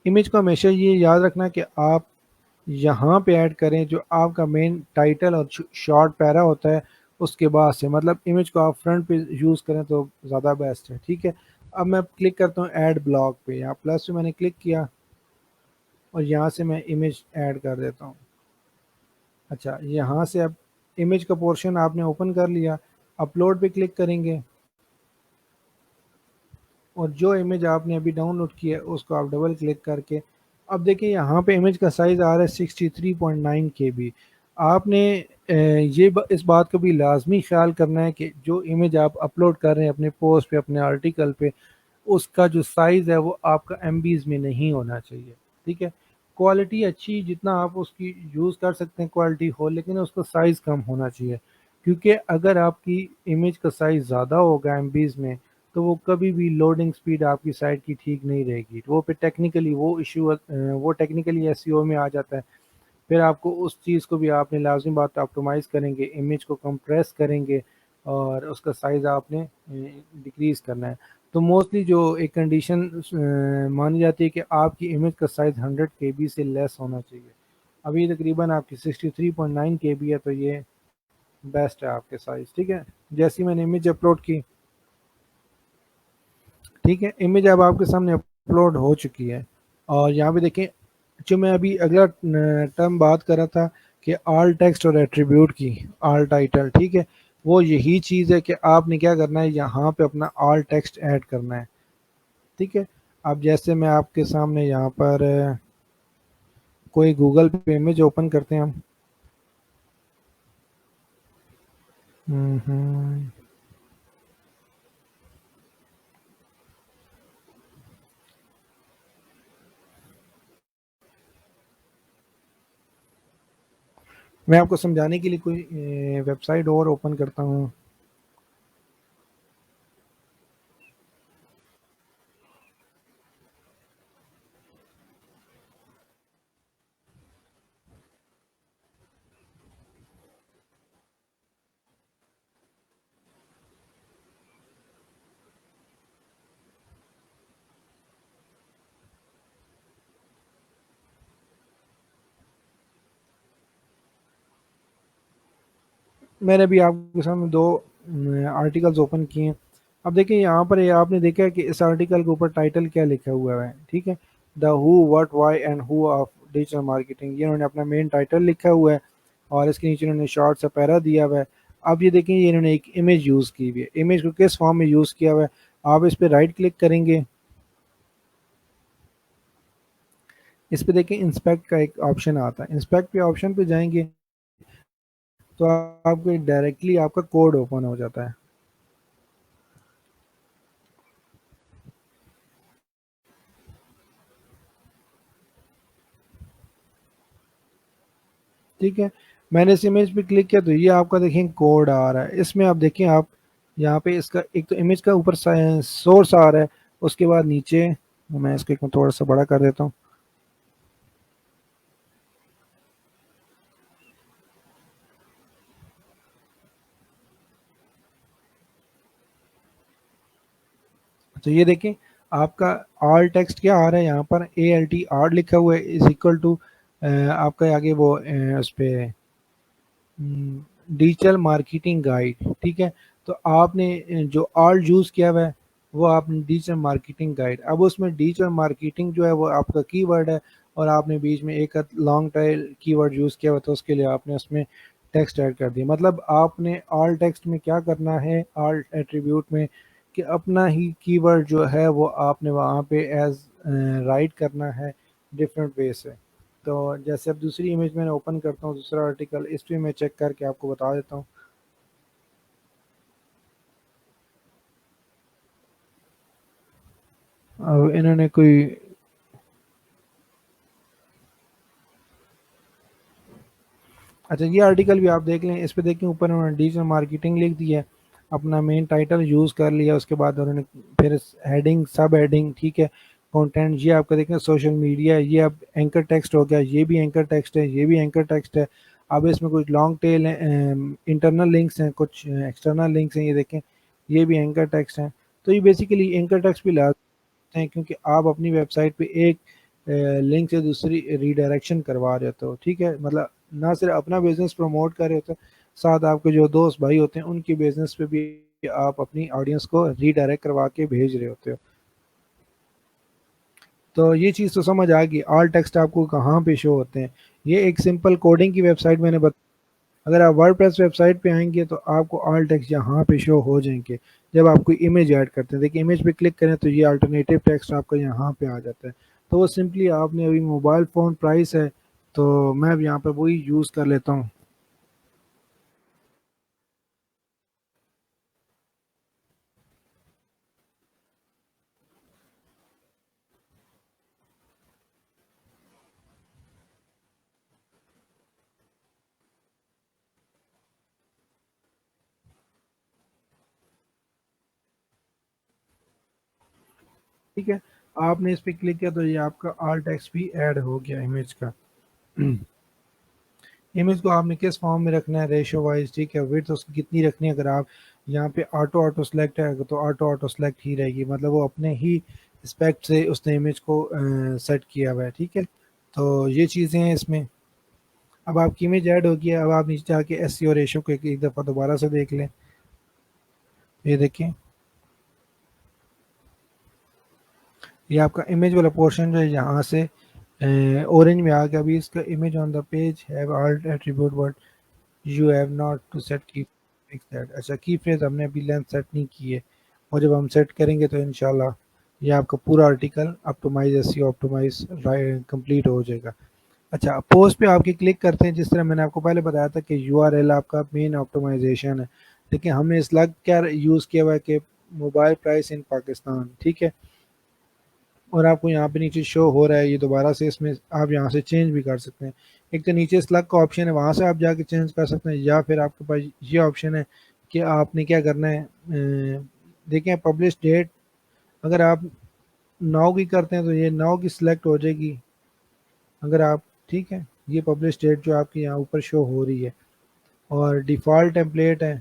इमेज को हमेशा ये याद रखना कि आप यहाँ पे ऐड करें जो आपका मेन टाइटल और शॉर्ट पैरा होता है उसके बाद से, मतलब इमेज को आप फ्रंट पे यूज़ करें तो ज़्यादा बेस्ट है। ठीक है, अब मैं क्लिक करता हूँ ऐड ब्लॉग पे, यहाँ प्लस पे मैंने क्लिक किया और यहाँ से मैं इमेज ऐड कर देता हूँ। अच्छा, यहाँ से अब इमेज का पोर्शन आपने ओपन कर लिया, अपलोड पे क्लिक करेंगे और जो इमेज आपने अभी डाउनलोड की है उसको आप डबल क्लिक करके अब देखिए यहाँ पे इमेज का साइज़ आ रहा है 63.9 KB। आपने इस बात का भी लाजमी ख्याल करना है कि जो इमेज आप अपलोड कर रहे हैं अपने पोस्ट पे, अपने आर्टिकल पे, उसका जो साइज़ है वो आपका MBs में नहीं होना चाहिए। ठीक है, क्वालिटी अच्छी जितना आप उसकी यूज़ कर सकते हैं क्वालिटी हो, लेकिन उसका साइज़ कम होना चाहिए, क्योंकि अगर आपकी इमेज का साइज़ ज़्यादा होगा MBs में तो वो कभी भी लोडिंग स्पीड आपकी साइट की ठीक नहीं रहेगी। वो पे टेक्निकली वो इशू वो टेक्निकली एसईओ में आ जाता है। फिर आपको उस चीज़ को भी आपने लाज़मी बात ऑप्टिमाइज़ करेंगे, इमेज को कंप्रेस करेंगे और उसका साइज़ आपने डिक्रीज़ करना है। तो मोस्टली जो एक कंडीशन मानी जाती है कि आपकी इमेज का साइज़ 100 KB से लेस होना चाहिए। अभी तकरीबन आपकी 63.9 KB है तो ये बेस्ट है आपके साइज़। ठीक है, जैसी मैंने इमेज अपलोड की, ठीक है, इमेज अब आपके सामने अपलोड हो चुकी है और यहाँ पे देखें जो मैं अभी अगला टर्म बात कर रहा था कि आल टेक्स्ट और एट्रीब्यूट की, आल टाइटल, ठीक है, वो यही चीज़ है कि आपने क्या करना है, यहाँ पे अपना आल टेक्स्ट ऐड करना है। ठीक है, अब जैसे मैं आपके सामने यहाँ पर कोई गूगल पे इमेज ओपन करते हैं हम। हम्म, मैं आपको समझाने के लिए कोई वेबसाइट और ओपन करता हूँ। मैंने भी आपके सामने दो आर्टिकल्स ओपन किए हैं। अब देखिए यहाँ पर ये आपने देखा है कि इस आर्टिकल के ऊपर टाइटल क्या लिखा हुआ है। ठीक है, the who what why and who of digital marketing, ये उन्होंने अपना मेन टाइटल लिखा हुआ है और इसके नीचे उन्होंने शॉर्ट सा पैरा दिया हुआ है। अब ये देखें, ये इन्होंने एक इमेज यूज़ की हुई है, इमेज को किस फॉर्म में यूज़ किया हुआ है। आप इस पर राइट क्लिक करेंगे, इस पे देखें इंस्पेक्ट का एक ऑप्शन आता है, इंस्पेक्ट पे ऑप्शन पे जाएंगे तो आपको डायरेक्टली आपका कोड ओपन हो जाता है। ठीक है, मैंने इस इमेज पे क्लिक किया तो ये आपका देखें कोड आ रहा है। इसमें आप देखें, आप यहाँ पे इसका एक तो इमेज का ऊपर सोर्स आ रहा है, उसके बाद नीचे मैं इसको एक थोड़ा सा बड़ा कर देता हूँ। तो ये देखें, आपका ऑल टेक्स्ट क्या आ रहा है यहाँ पर, ए एल टी आर लिखा हुआ है, इज इक्वल टू आपका आगे वो उस पे डिजिटल मार्केटिंग गाइड, ठीक है। तो आपने जो ऑल यूज़ किया हुआ है वो आपने डिजिटल मार्केटिंग गाइड, अब उसमें डिजिटल मार्केटिंग जो है वो आपका कीवर्ड है, और आपने बीच में एक लॉन्ग टेल कीवर्ड यूज़ किया हुआ, तो उसके लिए आपने उसमें टेक्स्ट ऐड कर दिया। मतलब आपने ऑल टेक्स्ट में क्या करना है, ऑल एट्रीब्यूट में, कि अपना ही कीवर्ड जो है वो आपने वहाँ पे एज राइट करना है डिफरेंट वे से। तो जैसे अब दूसरी इमेज मैंने ओपन करता हूँ, दूसरा आर्टिकल, इस पे मैं चेक करके आपको बता देता हूँ। अब इन्होंने कोई, अच्छा ये आर्टिकल भी आप देख लें, इस पे देखें ऊपर उन्होंने डिजिटल मार्केटिंग लिख दिया है, अपना मेन टाइटल यूज़ कर लिया, उसके बाद उन्होंने फिर हेडिंग, सब हेडिंग, ठीक है, कंटेंट, ये आपका देखें सोशल मीडिया, ये अब एंकर टेक्स्ट हो गया, ये भी एंकर टेक्स्ट है, ये भी एंकर टेक्स्ट है। अब इसमें कुछ लॉन्ग टेल है, इंटरनल लिंक्स हैं, कुछ एक्सटर्नल लिंक्स हैं, ये देखें, ये भी एंकर टेक्स्ट हैं। तो ये बेसिकली एंकर टेक्स्ट भी हैं, क्योंकि आप अपनी वेबसाइट पे एक लिंक से दूसरी रीडायरेक्शन करवा रहे होते हो, ठीक है, मतलब ना सिर्फ अपना बिजनेस प्रमोट कर रहे होते हो, साथ आपके जो दोस्त भाई होते हैं उनकी बिजनेस पे भी आप अपनी ऑडियंस को रीडायरेक्ट करवा के भेज रहे होते हो। तो ये चीज़ तो समझ आ गई, ऑल टेक्स्ट आपको कहाँ पे शो होते हैं। ये एक सिंपल कोडिंग की वेबसाइट मैंने अगर आप वर्डप्रेस वेबसाइट पे आएंगे तो आपको ऑल टेक्स्ट यहाँ पे शो हो जाएंगे। जब आप कोई इमेज ऐड करते हैं, देखिए इमेज पे क्लिक करें तो ये अल्टरनेटिव टेक्स्ट आपका यहाँ पे आ जाता है। तो वो सिंपली आपने अभी मोबाइल फ़ोन प्राइस है, तो मैं अब यहाँ पे वही यूज़ कर लेता हूँ। ठीक है, आपने इस पर क्लिक किया तो ये आपका ऑल टेक्स्ट भी ऐड हो गया इमेज का। इमेज को आपने किस फॉर्म में रखना है, रेशो वाइज, ठीक है, विड्थ उसकी कितनी रखनी है। अगर आप यहाँ पे ऑटो ऑटो सेलेक्ट है तो ऑटो ऑटो सेलेक्ट ही रहेगी, मतलब वो अपने ही रिस्पेक्ट से उसने इमेज को सेट किया हुआ है, ठीक है। तो ये चीज़ें हैं इसमें। अब आपकी इमेज ऐड होगी, अब आप नीचे जाके एसईओ रेशो को एक दफ़ा दोबारा से देख लें। ये देखिए, ये आपका इमेज वाला पोर्शन जो है यहाँ से ऑरेंज में आ गया। अभी इसका image on the page have all attribute word you have not to set की फिक्स दैट। अच्छा, की फ्रेज हमने अभी लेंथ सेट नहीं की है, और जब हम सेट करेंगे तो इंशाल्लाह ये आपका पूरा article optimize SEO optimize complete हो जाएगा। अच्छा, पोस्ट पे आपके क्लिक करते हैं, जिस तरह मैंने आपको पहले बताया था कि यूआरएल आपका मेन ऑप्टिमाइजेशन है। देखिए हमने स्लग क्या यूज़ किया हुआ है कि मोबाइल प्राइस इन पाकिस्तान, ठीक है, और आपको यहाँ पे नीचे शो हो रहा है, ये दोबारा से इसमें आप यहाँ से चेंज भी कर सकते हैं। एक तो नीचे स्लग का ऑप्शन है, वहाँ से आप जाके चेंज कर सकते हैं, या फिर आपके पास ये ऑप्शन है कि आपने क्या करना है, देखें पब्लिश डेट, अगर आप नाउ की करते हैं तो ये नाउ की सिलेक्ट हो जाएगी। अगर आप, ठीक है, ये पब्लिश डेट जो आपकी यहाँ ऊपर शो हो रही है, और डिफ़ॉल्ट टेम्पलेट है,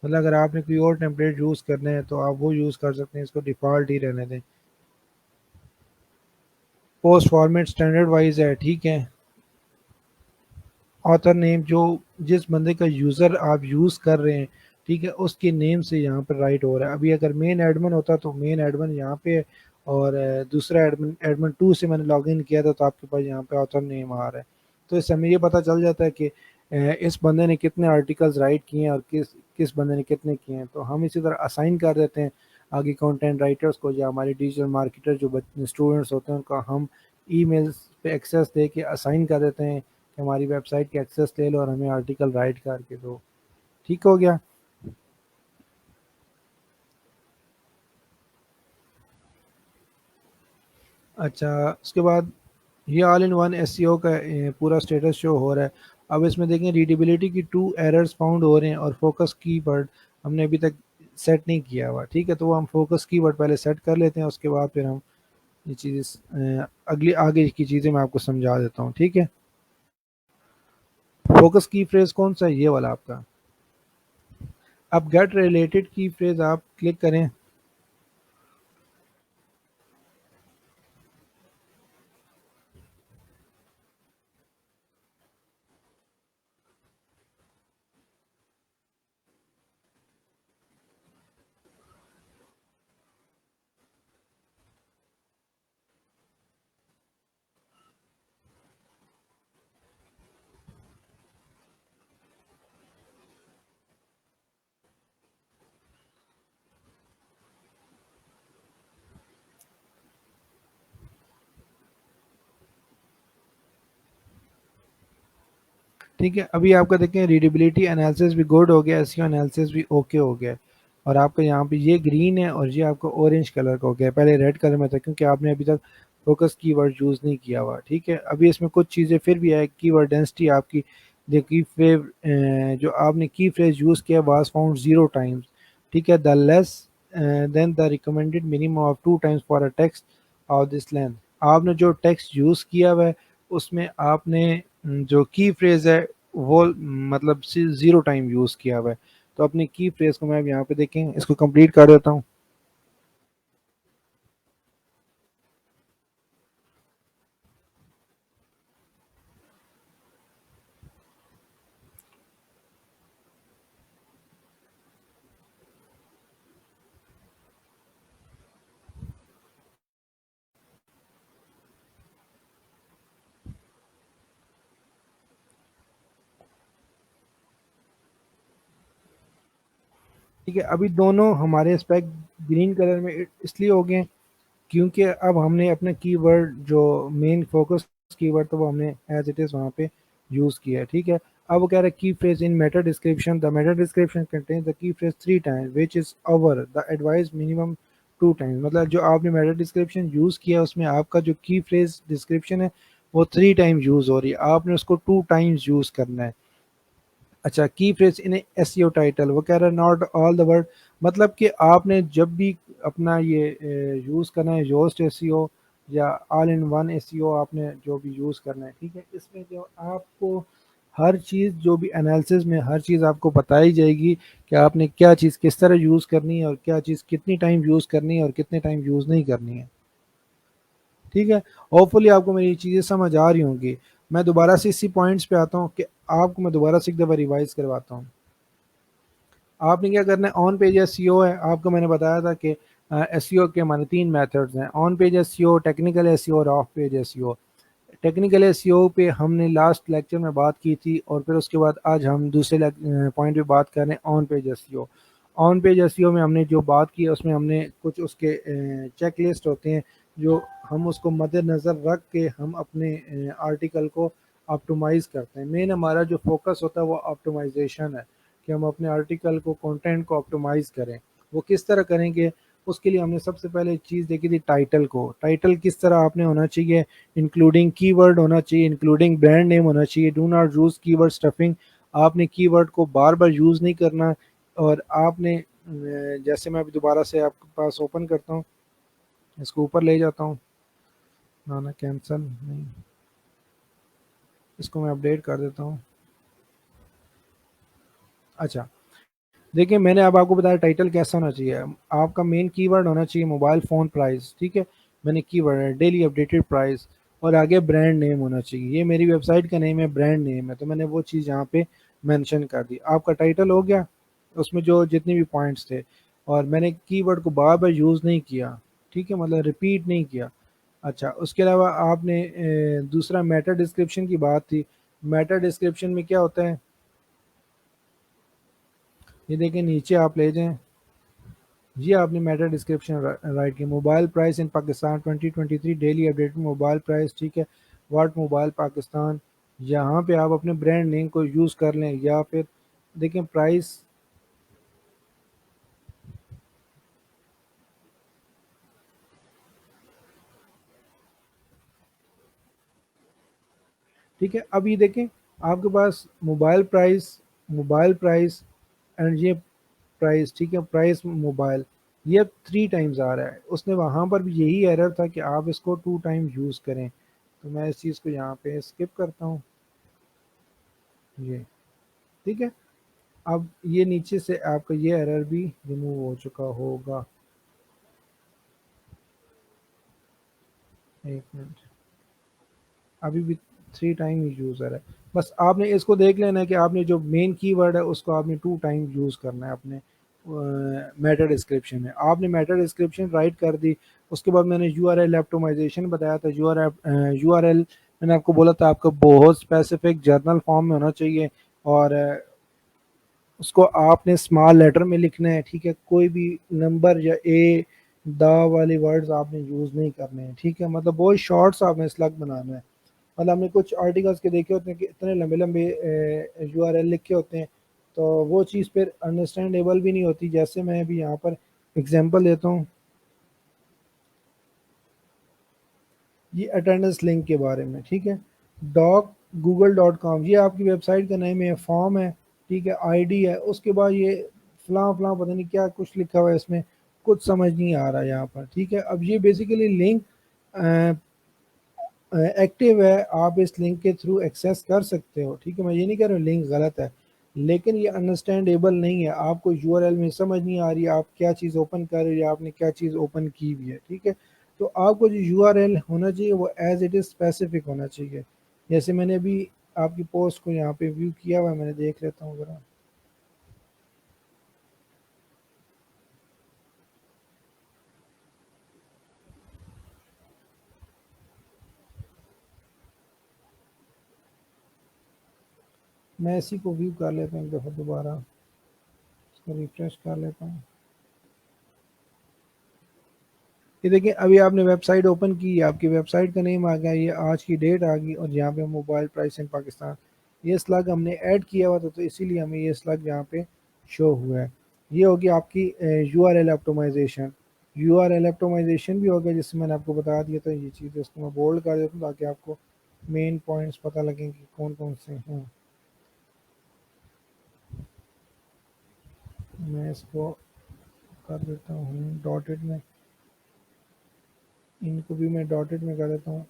मतलब अगर आपने कोई और टेम्पलेट यूज़ करना है तो आप वो यूज़ कर सकते हैं, इसको डिफ़ॉल्ट ही रहने दें। पोस्ट फॉर्मेट स्टैंडर्ड वाइज है, ठीक है। ऑथर नेम, जो जिस बंदे का यूज़र आप यूज़ कर रहे हैं, ठीक है, उसके नेम से यहाँ पर राइट हो रहा है। अभी अगर मेन एडमिन होता तो मेन एडमिन यहाँ पे है, और दूसरा एडमिन एडमिन टू से मैंने लॉगिन किया था तो आपके पास यहाँ पे ऑथर नेम आ रहा है। तो इससे हमें ये पता चल जाता है कि इस बंदे ने कितने आर्टिकल्स राइट किए हैं और किस किस बंदे ने कितने किए हैं। तो हम इसी तरह असाइन कर देते हैं आगे कंटेंट राइटर्स को, या हमारे डिजिटल मार्केटर जो स्टूडेंट्स होते हैं उनका हम ईमेल्स पे एक्सेस दे के असाइन कर देते हैं कि हमारी वेबसाइट की एक्सेस ले लो और हमें आर्टिकल राइट करके दो। ठीक हो गया। अच्छा, उसके बाद ये ऑल इन वन एसईओ का पूरा स्टेटस शो हो रहा है। अब इसमें देखें रीडेबिलिटी की 2 एरर्स फाउंड हो रहे हैं, और फोकस कीवर्ड हमने अभी तक सेट नहीं किया हुआ, ठीक है, तो वो हम फोकस कीवर्ड पहले सेट कर लेते हैं, उसके बाद फिर हम ये चीज़ें अगली आगे की चीज़ें मैं आपको समझा देता हूँ, ठीक है। फोकस की फ्रेज कौन सा है, ये वाला आपका। अब गेट रिलेटेड की फ्रेज आप क्लिक करें। ठीक है, अभी आपका देखें रीडेबिलिटी एनालिसिस भी गुड हो गया, एसईओ एनालिसिस भी ओके हो गया। और आपका यहाँ पे ये ग्रीन है और ये आपका ऑरेंज कलर का हो गया, पहले रेड कलर में था क्योंकि आपने अभी तक फोकस कीवर्ड यूज़ नहीं किया हुआ, ठीक है। अभी इसमें कुछ चीज़ें फिर भी है, कीवर्ड डेंसिटी आपकी जो की फ्रेज जो आपने की फ्रेज यूज़ किया वाज फाउंड 0 टाइम्स, ठीक है। The less than the recommended minimum of 2 times for a text of this length. आपने जो टेक्स्ट यूज़ किया हुआ है उसमें आपने जो की फ्रेज है वो मतलब 0 टाइम यूज़ किया हुआ है। तो अपनी की फ्रेज को मैं अब यहाँ पे देखें, इसको कंप्लीट कर देता हूँ। ठीक है, अभी दोनों हमारे स्पेक ग्रीन कलर में इसलिए हो गए क्योंकि अब हमने अपना कीवर्ड जो मेन फोकस कीवर्ड था वो हमने एज इट इज़ वहाँ पे यूज़ किया है, ठीक है। अब वो कह रहा है की phrase in Meta description, the Meta description contains the key phrase 3 times which is over the advice minimum 2 times. मतलब जो आपने मेटा डिस्क्रिप्शन यूज़ किया उसमें आपका जो की फ्रेज डिस्क्रिप्शन है वो 3 टाइम यूज़ हो रही है, आपने उसको 2 टाइम्स यूज़ करना है। अच्छा, key phrase in SEO title, वो कह रहा है नॉट ऑल द वर्ड, मतलब कि आपने जब भी अपना ये यूज़ करना है योस्ट एसईओ या ऑल इन वन एसईओ, आपने जो भी यूज़ करना है, ठीक है। इसमें जो आपको हर चीज़ जो भी एनालिसिस में हर चीज़ आपको बताई जाएगी कि आपने क्या चीज़ किस तरह यूज़ करनी है और क्या चीज़ कितनी टाइम यूज़ करनी है और कितने टाइम यूज़ नहीं करनी है, ठीक है। होपफुली आपको मेरी चीज़ें समझ आ रही होंगी। मैं दोबारा से इसी पॉइंट्स पे आता हूँ कि आपको मैं दोबारा से एक दफ़ा रिवाइज करवाता हूँ। आपने क्या करना है, ऑन पेज एसईओ है, आपको मैंने बताया था कि एसईओ के हमारे 3 मेथड्स हैं, on page SEO, technical SEO और off page SEO. Technical SEO पे हमने लास्ट लेक्चर में बात की थी और फिर उसके बाद आज हम दूसरे पॉइंट पे बात कर रहे हैं, on page SEO. On page SEO में हमने जो बात की है उसमें हमने कुछ उसके चेक लिस्ट होते हैं जो हम उसको मद्देनज़र रख के हम अपने आर्टिकल को ऑप्टिमाइज़ करते हैं। मेन हमारा जो फोकस होता है वो ऑप्टिमाइजेशन है कि हम अपने आर्टिकल को कंटेंट को ऑप्टिमाइज़ करें। वो किस तरह करेंगे, उसके लिए हमने सबसे पहले चीज़ देखी थी टाइटल को। टाइटल किस तरह आपने होना चाहिए, इंक्लूडिंग कीवर्ड होना चाहिए, इंक्लूडिंग ब्रांड नेम होना चाहिए, do not use keyword stuffing. आपने कीवर्ड को बार बार यूज़ नहीं करना। और आपने जैसे मैं अभी दोबारा से आपके पास ओपन करता हूँ, इसको ऊपर ले जाता हूँ, ना ना कैंसिल नहीं, इसको मैं अपडेट कर देता हूँ। अच्छा, देखिए मैंने अब आपको बताया टाइटल कैसा होना चाहिए। आपका मेन कीवर्ड होना चाहिए मोबाइल फ़ोन प्राइस, ठीक है। मैंने कीवर्ड है डेली अपडेटेड प्राइस और आगे ब्रांड नेम होना चाहिए। ये मेरी वेबसाइट का नेम है, ब्रांड नेम है, तो मैंने वो चीज़ यहाँ पे मेंशन कर दी। आपका टाइटल हो गया, उसमें जो जितने भी पॉइंट्स थे, और मैंने कीवर्ड को बार बार यूज़ नहीं किया, ठीक है, मतलब रिपीट नहीं किया। अच्छा, उसके अलावा आपने दूसरा मेटा डिस्क्रिप्शन की बात थी। मेटा डिस्क्रिप्शन में क्या होता है, ये देखें नीचे आप ले जाएं, ये आपने मेटा डिस्क्रिप्शन राइट की, mobile price in Pakistan 2023 daily update mobile price, ठीक है। व्हाट मोबाइल पाकिस्तान, यहाँ पे आप अपने ब्रांड नेम को यूज़ कर लें या फिर देखें प्राइस, ठीक है। अब ये देखें आपके पास मोबाइल प्राइस एंड ये प्राइस, ठीक है, प्राइस मोबाइल। ये अब 3 टाइम्स आ रहा है। उसने वहाँ पर भी यही एरर था कि आप इसको 2 टाइम यूज़ करें। तो मैं इस चीज़ को यहाँ पे स्किप करता हूँ। ये ठीक है। अब ये नीचे से आपका ये एरर भी रिमूव हो चुका होगा। एक मिनट, अभी भी 3 टाइम ही यूज़ आ रहा है। बस आपने इसको देख लेना है कि आपने जो मेन कीवर्ड है उसको आपने 2 टाइम यूज़ करना है अपने मेटा डिस्क्रिप्शन में। आपने मेटा डिस्क्रिप्शन राइट कर दी, उसके बाद मैंने यूआरएल ऑप्टिमाइजेशन बताया था। यूआरएल मैंने आपको बोला था आपका बहुत स्पेसिफिक जर्नल फॉर्म में होना चाहिए, और उसको आपने स्मॉल लेटर में लिखना है, ठीक है। कोई भी नंबर या ए द वाले वर्ड्स आपने यूज़ नहीं करने हैं, ठीक है। मतलब बहुत शॉर्ट्स आपने स्लग बनाना है। मतलब हमने कुछ आर्टिकल्स के देखे होते हैं कि इतने लंबे लंबे यूआरएल लिखे होते हैं, तो वो चीज़ फिर अंडरस्टैंडेबल भी नहीं होती। जैसे मैं अभी यहाँ पर एग्जांपल देता हूँ, ये अटेंडेंस लिंक के बारे में, ठीक है। डॉक google.com, ये आपकी वेबसाइट का नेम है, फॉर्म है, ठीक है, आईडी है। उसके बाद ये फलां फलां पता नहीं क्या कुछ लिखा हुआ है इसमें, कुछ समझ नहीं आ रहा यहाँ पर, ठीक है। अब ये बेसिकली लिंक एक्टिव है, आप इस लिंक के थ्रू एक्सेस कर सकते हो, ठीक है। मैं ये नहीं कह रहा हूँ लिंक गलत है, लेकिन ये अंडरस्टैंडेबल नहीं है। आपको यूआरएल में समझ नहीं आ रही है आप क्या चीज़ ओपन कर रहे हो या आपने क्या चीज़ ओपन की हुई है, ठीक है। तो आपको जो यूआरएल होना चाहिए वो एज इट इज़ स्पेसिफिक होना चाहिए। जैसे मैंने अभी आपकी पोस्ट को यहाँ पे व्यू किया हुआ है, मैंने देख लेता हूँ ज़रा। मैं इसी को व्यू कर लेता हूँ एक दफ़ा दोबारा, इसको रिफ्रेश कर लेता हूँ। ये देखिए अभी आपने वेबसाइट ओपन की, आपकी वेबसाइट का नेम आ गया, ये आज की डेट आ गई, और यहाँ पे मोबाइल प्राइस इन पाकिस्तान, ये स्लग हमने ऐड किया हुआ था, तो इसीलिए हमें ये स्लग यहाँ पे शो हुआ है। ये होगी आपकी यूआरएल ऑप्टिमाइजेशन। यूआरएल ऑप्टिमाइजेशन भी हो गया, जिससे मैंने आपको बता दिया था ये चीज़। इसको मैं बोल्ड कर देता हूँ ताकि आपको मेन पॉइंट्स पता लगें कि कौन कौन से हैं। मैं इसको कर देता हूँ डॉटेड में, इनको भी मैं डॉटेड में कर देता हूँ।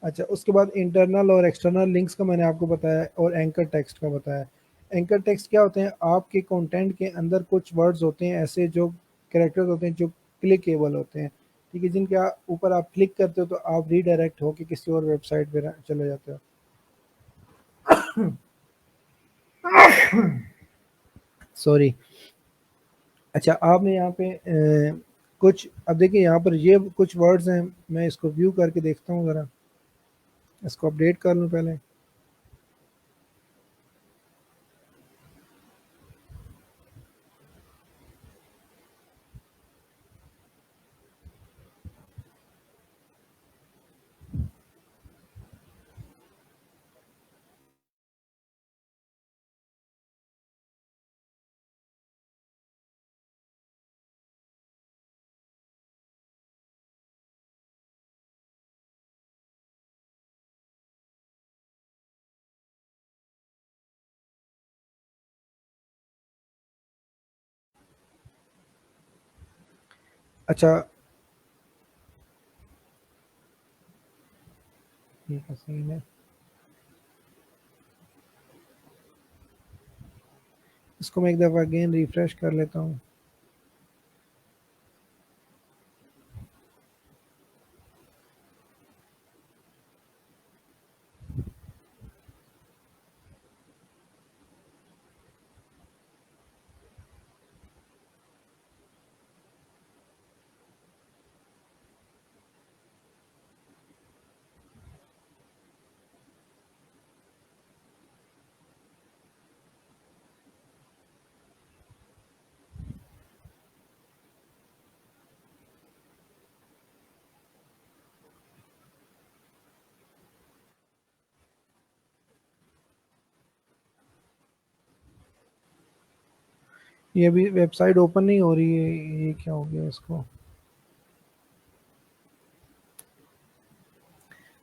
अच्छा, उसके बाद इंटरनल और एक्सटर्नल लिंक्स का मैंने आपको बताया, और एंकर टेक्स्ट का बताया। एंकर टेक्स्ट क्या होते हैं? आपके कंटेंट के अंदर कुछ वर्ड्स होते हैं ऐसे, जो कैरेक्टर्स होते हैं जो क्लिकेबल होते हैं, ठीक है, जिनके ऊपर आप क्लिक करते हो तो आप रीडायरेक्ट होके किसी और वेबसाइट पे चले जाते हो। सॉरी। अच्छा, आपने यहाँ पे कुछ, अब देखिए यहाँ पर ये कुछ वर्ड्स हैं, मैं इसको व्यू करके देखता हूँ ज़रा, इसको अपडेट कर लूँ पहले। अच्छा, ठीक है, सही है। इसको मैं एक दफ़ा अगेन रिफ्रेश कर लेता हूँ। ये अभी वेबसाइट ओपन नहीं हो रही है, ये क्या हो गया इसको?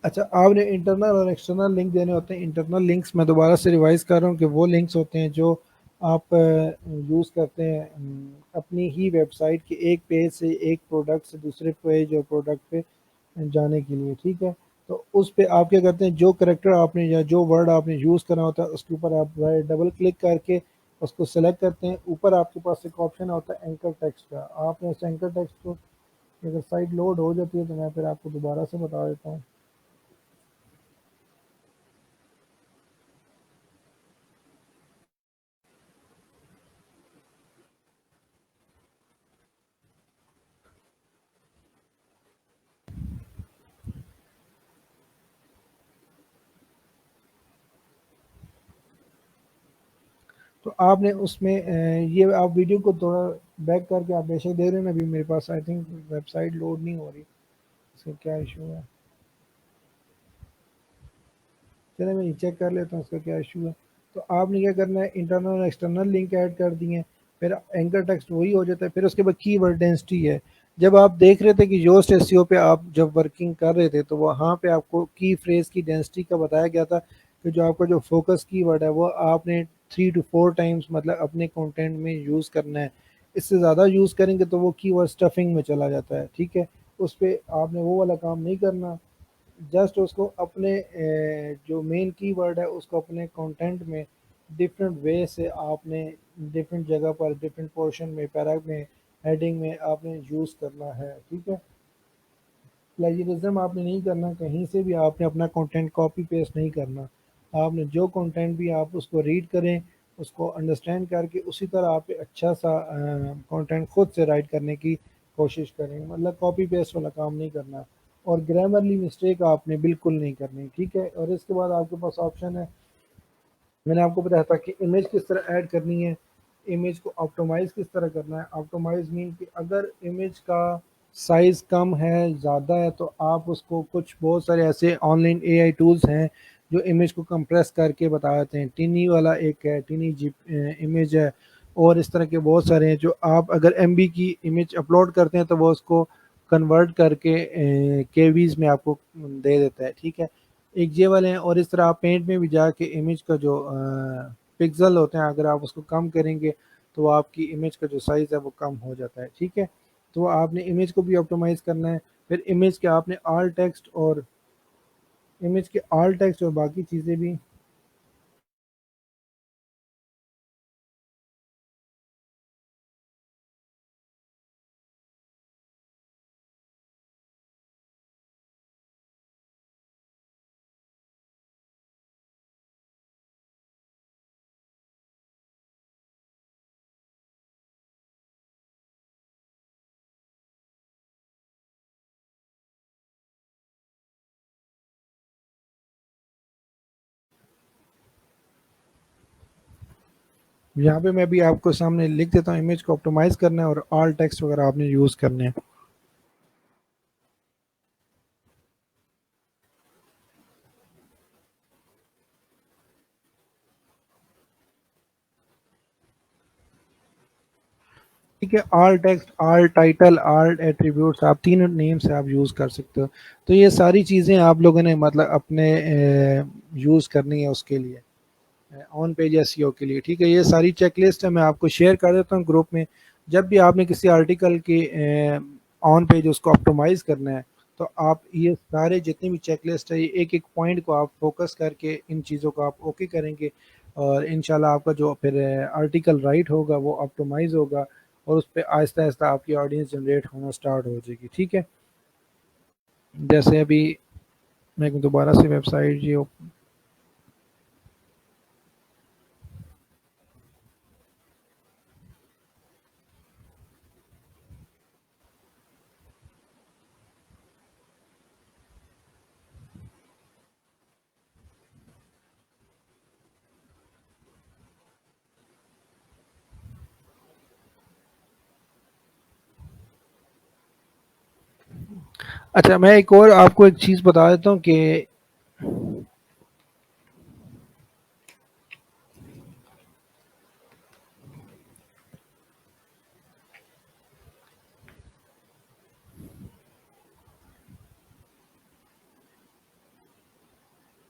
अच्छा, आपने इंटरनल और एक्सटर्नल लिंक देने होते हैं। इंटरनल लिंक्स मैं दोबारा से रिवाइज कर रहा हूँ कि वो लिंक्स होते हैं जो आप यूज़ करते हैं अपनी ही वेबसाइट के एक पेज से एक प्रोडक्ट से दूसरे पेज और प्रोडक्ट पे जाने के लिए, ठीक है। तो उस पे आप क्या करते हैं, जो करैक्टर आपने या जो वर्ड आपने यूज़ करना होता है उसके ऊपर आप डबल क्लिक करके उसको सेलेक्ट करते हैं। ऊपर आपके पास एक ऑप्शन होता है एंकर टेक्स्ट का, आपने उस एंकर टेक्स्ट को, अगर साइट लोड हो जाती है तो मैं फिर आपको दोबारा से बता देता हूँ। तो आपने उसमें ये आप वीडियो को थोड़ा बैक करके आप बेशक देख रहे हैं ना, अभी मेरे पास आई थिंक वेबसाइट लोड नहीं हो रही, इसका क्या इशू है। चलिए मैं चेक कर लेता हूँ इसका क्या इशू है। तो आपने क्या करना है, इंटरनल और एक्सटर्नल लिंक ऐड कर दिए, फिर एंकर टेक्स्ट वही हो जाता है। फिर उसके बाद कीवर्ड डेंसिटी है। जब आप देख रहे थे कि योस्ट एसईओ पे आप जब वर्किंग कर रहे थे तो वहाँ पे आपको की फ्रेज की डेंसिटी का बताया गया था कि जो आपका जो फोकस कीवर्ड है वो आपने 3 to 4 टाइम्स मतलब अपने कंटेंट में यूज़ करना है। इससे ज़्यादा यूज़ करेंगे तो वो कीवर्ड स्टफिंग में चला जाता है, ठीक है। उस पे आपने वो वाला काम नहीं करना। जस्ट उसको अपने जो मेन कीवर्ड है उसको अपने कंटेंट में डिफरेंट वे से आपने डिफरेंट जगह पर डिफरेंट पोर्शन में पैरा में हेडिंग में आपने यूज़ करना है, ठीक है। प्लेजरिज्म आपने नहीं करना, कहीं से भी आपने अपना कंटेंट कॉपी पेस्ट नहीं करना। आपने जो कंटेंट भी आप उसको रीड करें, उसको अंडरस्टैंड करके उसी तरह आप अच्छा सा कंटेंट खुद से राइट करने की कोशिश करें, मतलब कॉपी पेस्ट वाला काम नहीं करना। और ग्रामरली मिस्टेक आपने बिल्कुल नहीं करनी, ठीक है। और इसके बाद आपके पास ऑप्शन है, मैंने आपको बताया था कि इमेज किस तरह ऐड करनी है, इमेज को ऑप्टिमाइज़ किस तरह करना है। ऑप्टिमाइज़ मीन कि अगर इमेज का साइज़ कम है, ज़्यादा है, तो आप उसको कुछ बहुत सारे ऐसे ऑनलाइन एआई टूल्स हैं जो इमेज को कंप्रेस करके बता देते हैं। टिनी वाला एक है, टिनी जी इमेज है, और इस तरह के बहुत सारे हैं जो आप अगर एमबी की इमेज अपलोड करते हैं तो वो उसको कन्वर्ट करके केवीज़ में आपको दे देता है, ठीक है। एक ये वाले हैं। और इस तरह आप पेंट में भी जाके इमेज का जो पिक्सल होते हैं अगर आप उसको कम करेंगे तो वो आपकी इमेज का जो साइज़ है वो कम हो जाता है, ठीक है। तो आपने इमेज को भी ऑप्टिमाइज़ करना है। फिर इमेज के आपने ऑल टेक्स्ट और इमेज के ऑल टेक्स्ट और बाकी चीज़ें भी। यहाँ पे मैं भी आपको सामने लिख देता हूँ, इमेज को ऑप्टिमाइज़ करना है और ऑल टेक्स्ट वगैरह आपने यूज़ करने हैं। ठीक है, all text, all title, all attributes, आप तीन नेम से आप यूज़ कर सकते हो। तो ये सारी चीज़ें आप लोगों ने मतलब अपने यूज़ करनी है उसके लिए, ऑन पेज एसईओ के लिए, ठीक है। ये सारी चेकलिस्ट है, मैं आपको शेयर कर देता हूँ ग्रुप में। जब भी आपने किसी आर्टिकल के ऑन पेज उसको ऑप्टिमाइज़ करना है तो आप ये सारे जितनी भी चेकलिस्ट है, ये एक एक पॉइंट को आप फोकस करके इन चीज़ों को आप ओके करेंगे और इंशाल्लाह आपका जो फिर आर्टिकल राइट होगा वो ऑप्टिमाइज़ होगा और उस पे आहिस्ता आहिस्ता आपकी ऑडियंस जनरेट होना स्टार्ट हो जाएगी, ठीक है। जैसे अभी मैं दोबारा से वेबसाइट ये अच्छा, मैं एक और आपको एक चीज़ बता देता हूँ कि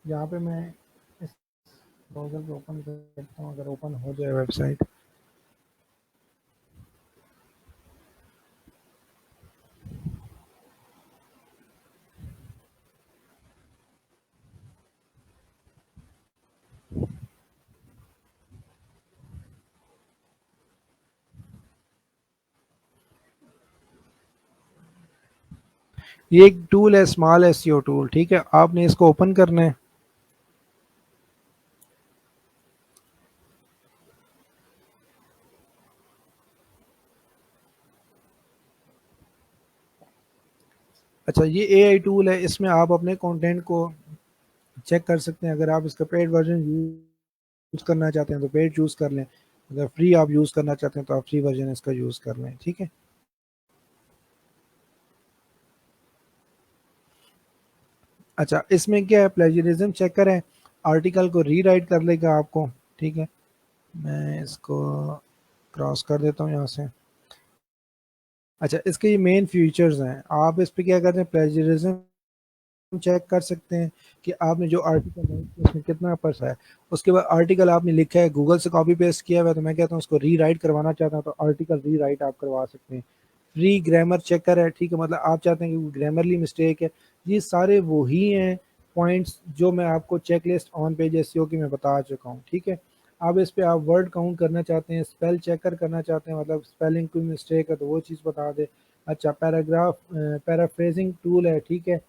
यहाँ पे मैं ब्राउज़र पे ओपन करता हूँ, अगर ओपन हो जाए वेबसाइट। ये एक टूल है, स्मॉल एसईओ टूल, ठीक है? आपने इसको ओपन करना है। अच्छा, ये एआई टूल है, इसमें आप अपने कंटेंट को चेक कर सकते हैं। अगर आप इसका पेड वर्जन यूज़ करना चाहते हैं तो पेड चूज़ कर लें, अगर फ्री आप यूज़ करना चाहते हैं तो आप फ्री वर्जन इसका यूज़ कर लें, ठीक है? अच्छा, इसमें क्या है, प्लेजरिज्म चेकर है, आर्टिकल को रीराइट कर लेगा आपको, ठीक है? मैं इसको क्रॉस कर देता हूँ यहाँ से। अच्छा, इसके ये मेन फीचर्स हैं, आप इस पे क्या करते हैं, प्लेजरिज्म चेक कर सकते हैं कि आपने जो आर्टिकल है उसमें कितना परस है। उसके बाद आर्टिकल आपने लिखा है, गूगल से कॉपी पेस्ट किया हुआ है, तो मैं कहता हूँ उसको रीराइट करवाना चाहता हूँ तो आर्टिकल रीराइट आप करवा सकते हैं। फ्री ग्रामर चेकर है, ठीक है? मतलब आप चाहते हैं कि ग्रामरली मिस्टेक है, ये सारे वही हैं पॉइंट्स जो मैं आपको चेकलिस्ट ऑन पेज एसईओ की मैं बता चुका हूँ, ठीक है? अब इस पे आप वर्ड काउंट करना चाहते हैं, स्पेल चेकर करना चाहते हैं, मतलब स्पेलिंग कोई मिस्टेक है तो वो चीज़ बता दे। अच्छा, पैराग्राफ पैराफ्रेजिंग टूल है, ठीक है?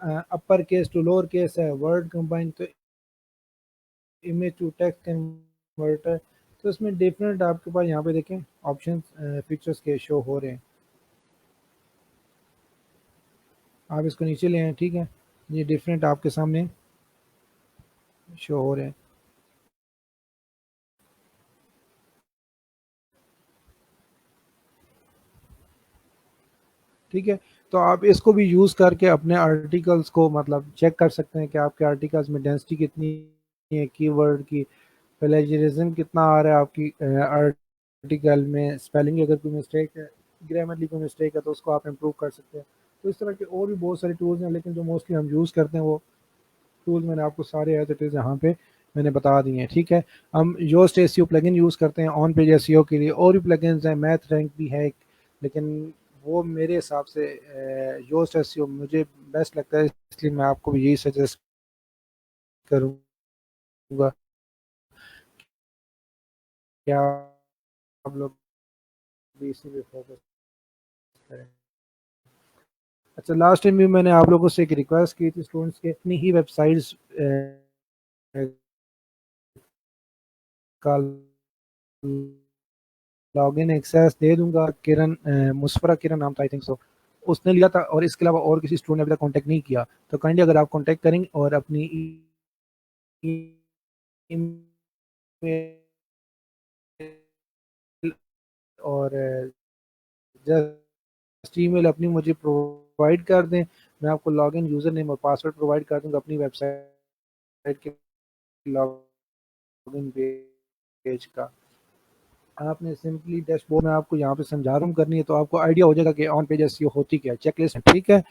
Upper case to lower case है, वर्ड कंबाइन तो इमेज टू टेक्स्ट कन्वर्टर। तो इसमें डिफरेंट आपके पास यहाँ पे देखें ऑप्शन फीचर्स के शो हो रहे हैं। आप इसको नीचे ले आए, ठीक है? ये डिफरेंट आपके सामने शो हो रहे हैं, ठीक है? तो आप इसको भी यूज़ करके अपने आर्टिकल्स को मतलब चेक कर सकते हैं कि आपके आर्टिकल्स में डेंसिटी कितनी है, कीवर्ड की, प्लेजरिज्म कितना आ रहा है आपकी आर्टिकल में, स्पेलिंग अगर कोई मिस्टेक है, ग्रामरली कोई मिस्टेक है तो उसको आप इम्प्रूव कर सकते हैं। तो इस तरह के और भी बहुत सारे टूल्स हैं, लेकिन जो मोस्टली हम यूज़ करते हैं वो टूल्स मैंने आपको सारे एज इट इज़ यहाँ पे मैंने बता दिए हैं, ठीक है? हम योस्ट एसईओ प्लगइन यूज़ करते हैं ऑन पेज एसईओ के लिए, और भी प्लगइन्स हैं, मैथ रैंक भी है एक, लेकिन वो मेरे हिसाब से योस्ट एसईओ मुझे बेस्ट लगता है, इसलिए मैं आपको भी यही सजेस्ट करूँगा कि आप लोग भी इसी पे फोकस करें। अच्छा, लास्ट टाइम भी मैंने आप लोगों से एक रिक्वेस्ट की थी स्टूडेंट्स के, अपनी ही वेबसाइट्स का लॉगिन एक्सेस दे दूंगा। किरण मुस्फरा किरण नाम था आई थिंक सो, उसने लिया था, और इसके अलावा और किसी स्टूडेंट ने अभी तक कांटेक्ट नहीं किया। तो काइंडली अगर आप कांटेक्ट करेंगे और अपनी ईमेल और जस्ट ईमेल अपनी मुझे प्रोवाइड कर दें, मैं आपको लॉगिन यूज़र नेम और पासवर्ड प्रोवाइड कर दूंगा अपनी वेबसाइट के लॉगिन पेज का। आपने सिंपली डैशबोर्ड में आपको यहाँ पे समझा रहा हूँ करनी है, तो आपको आइडिया हो जाएगा कि ऑन पेज एसईओ होती क्या है, चेकलिस्ट है, ठीक है?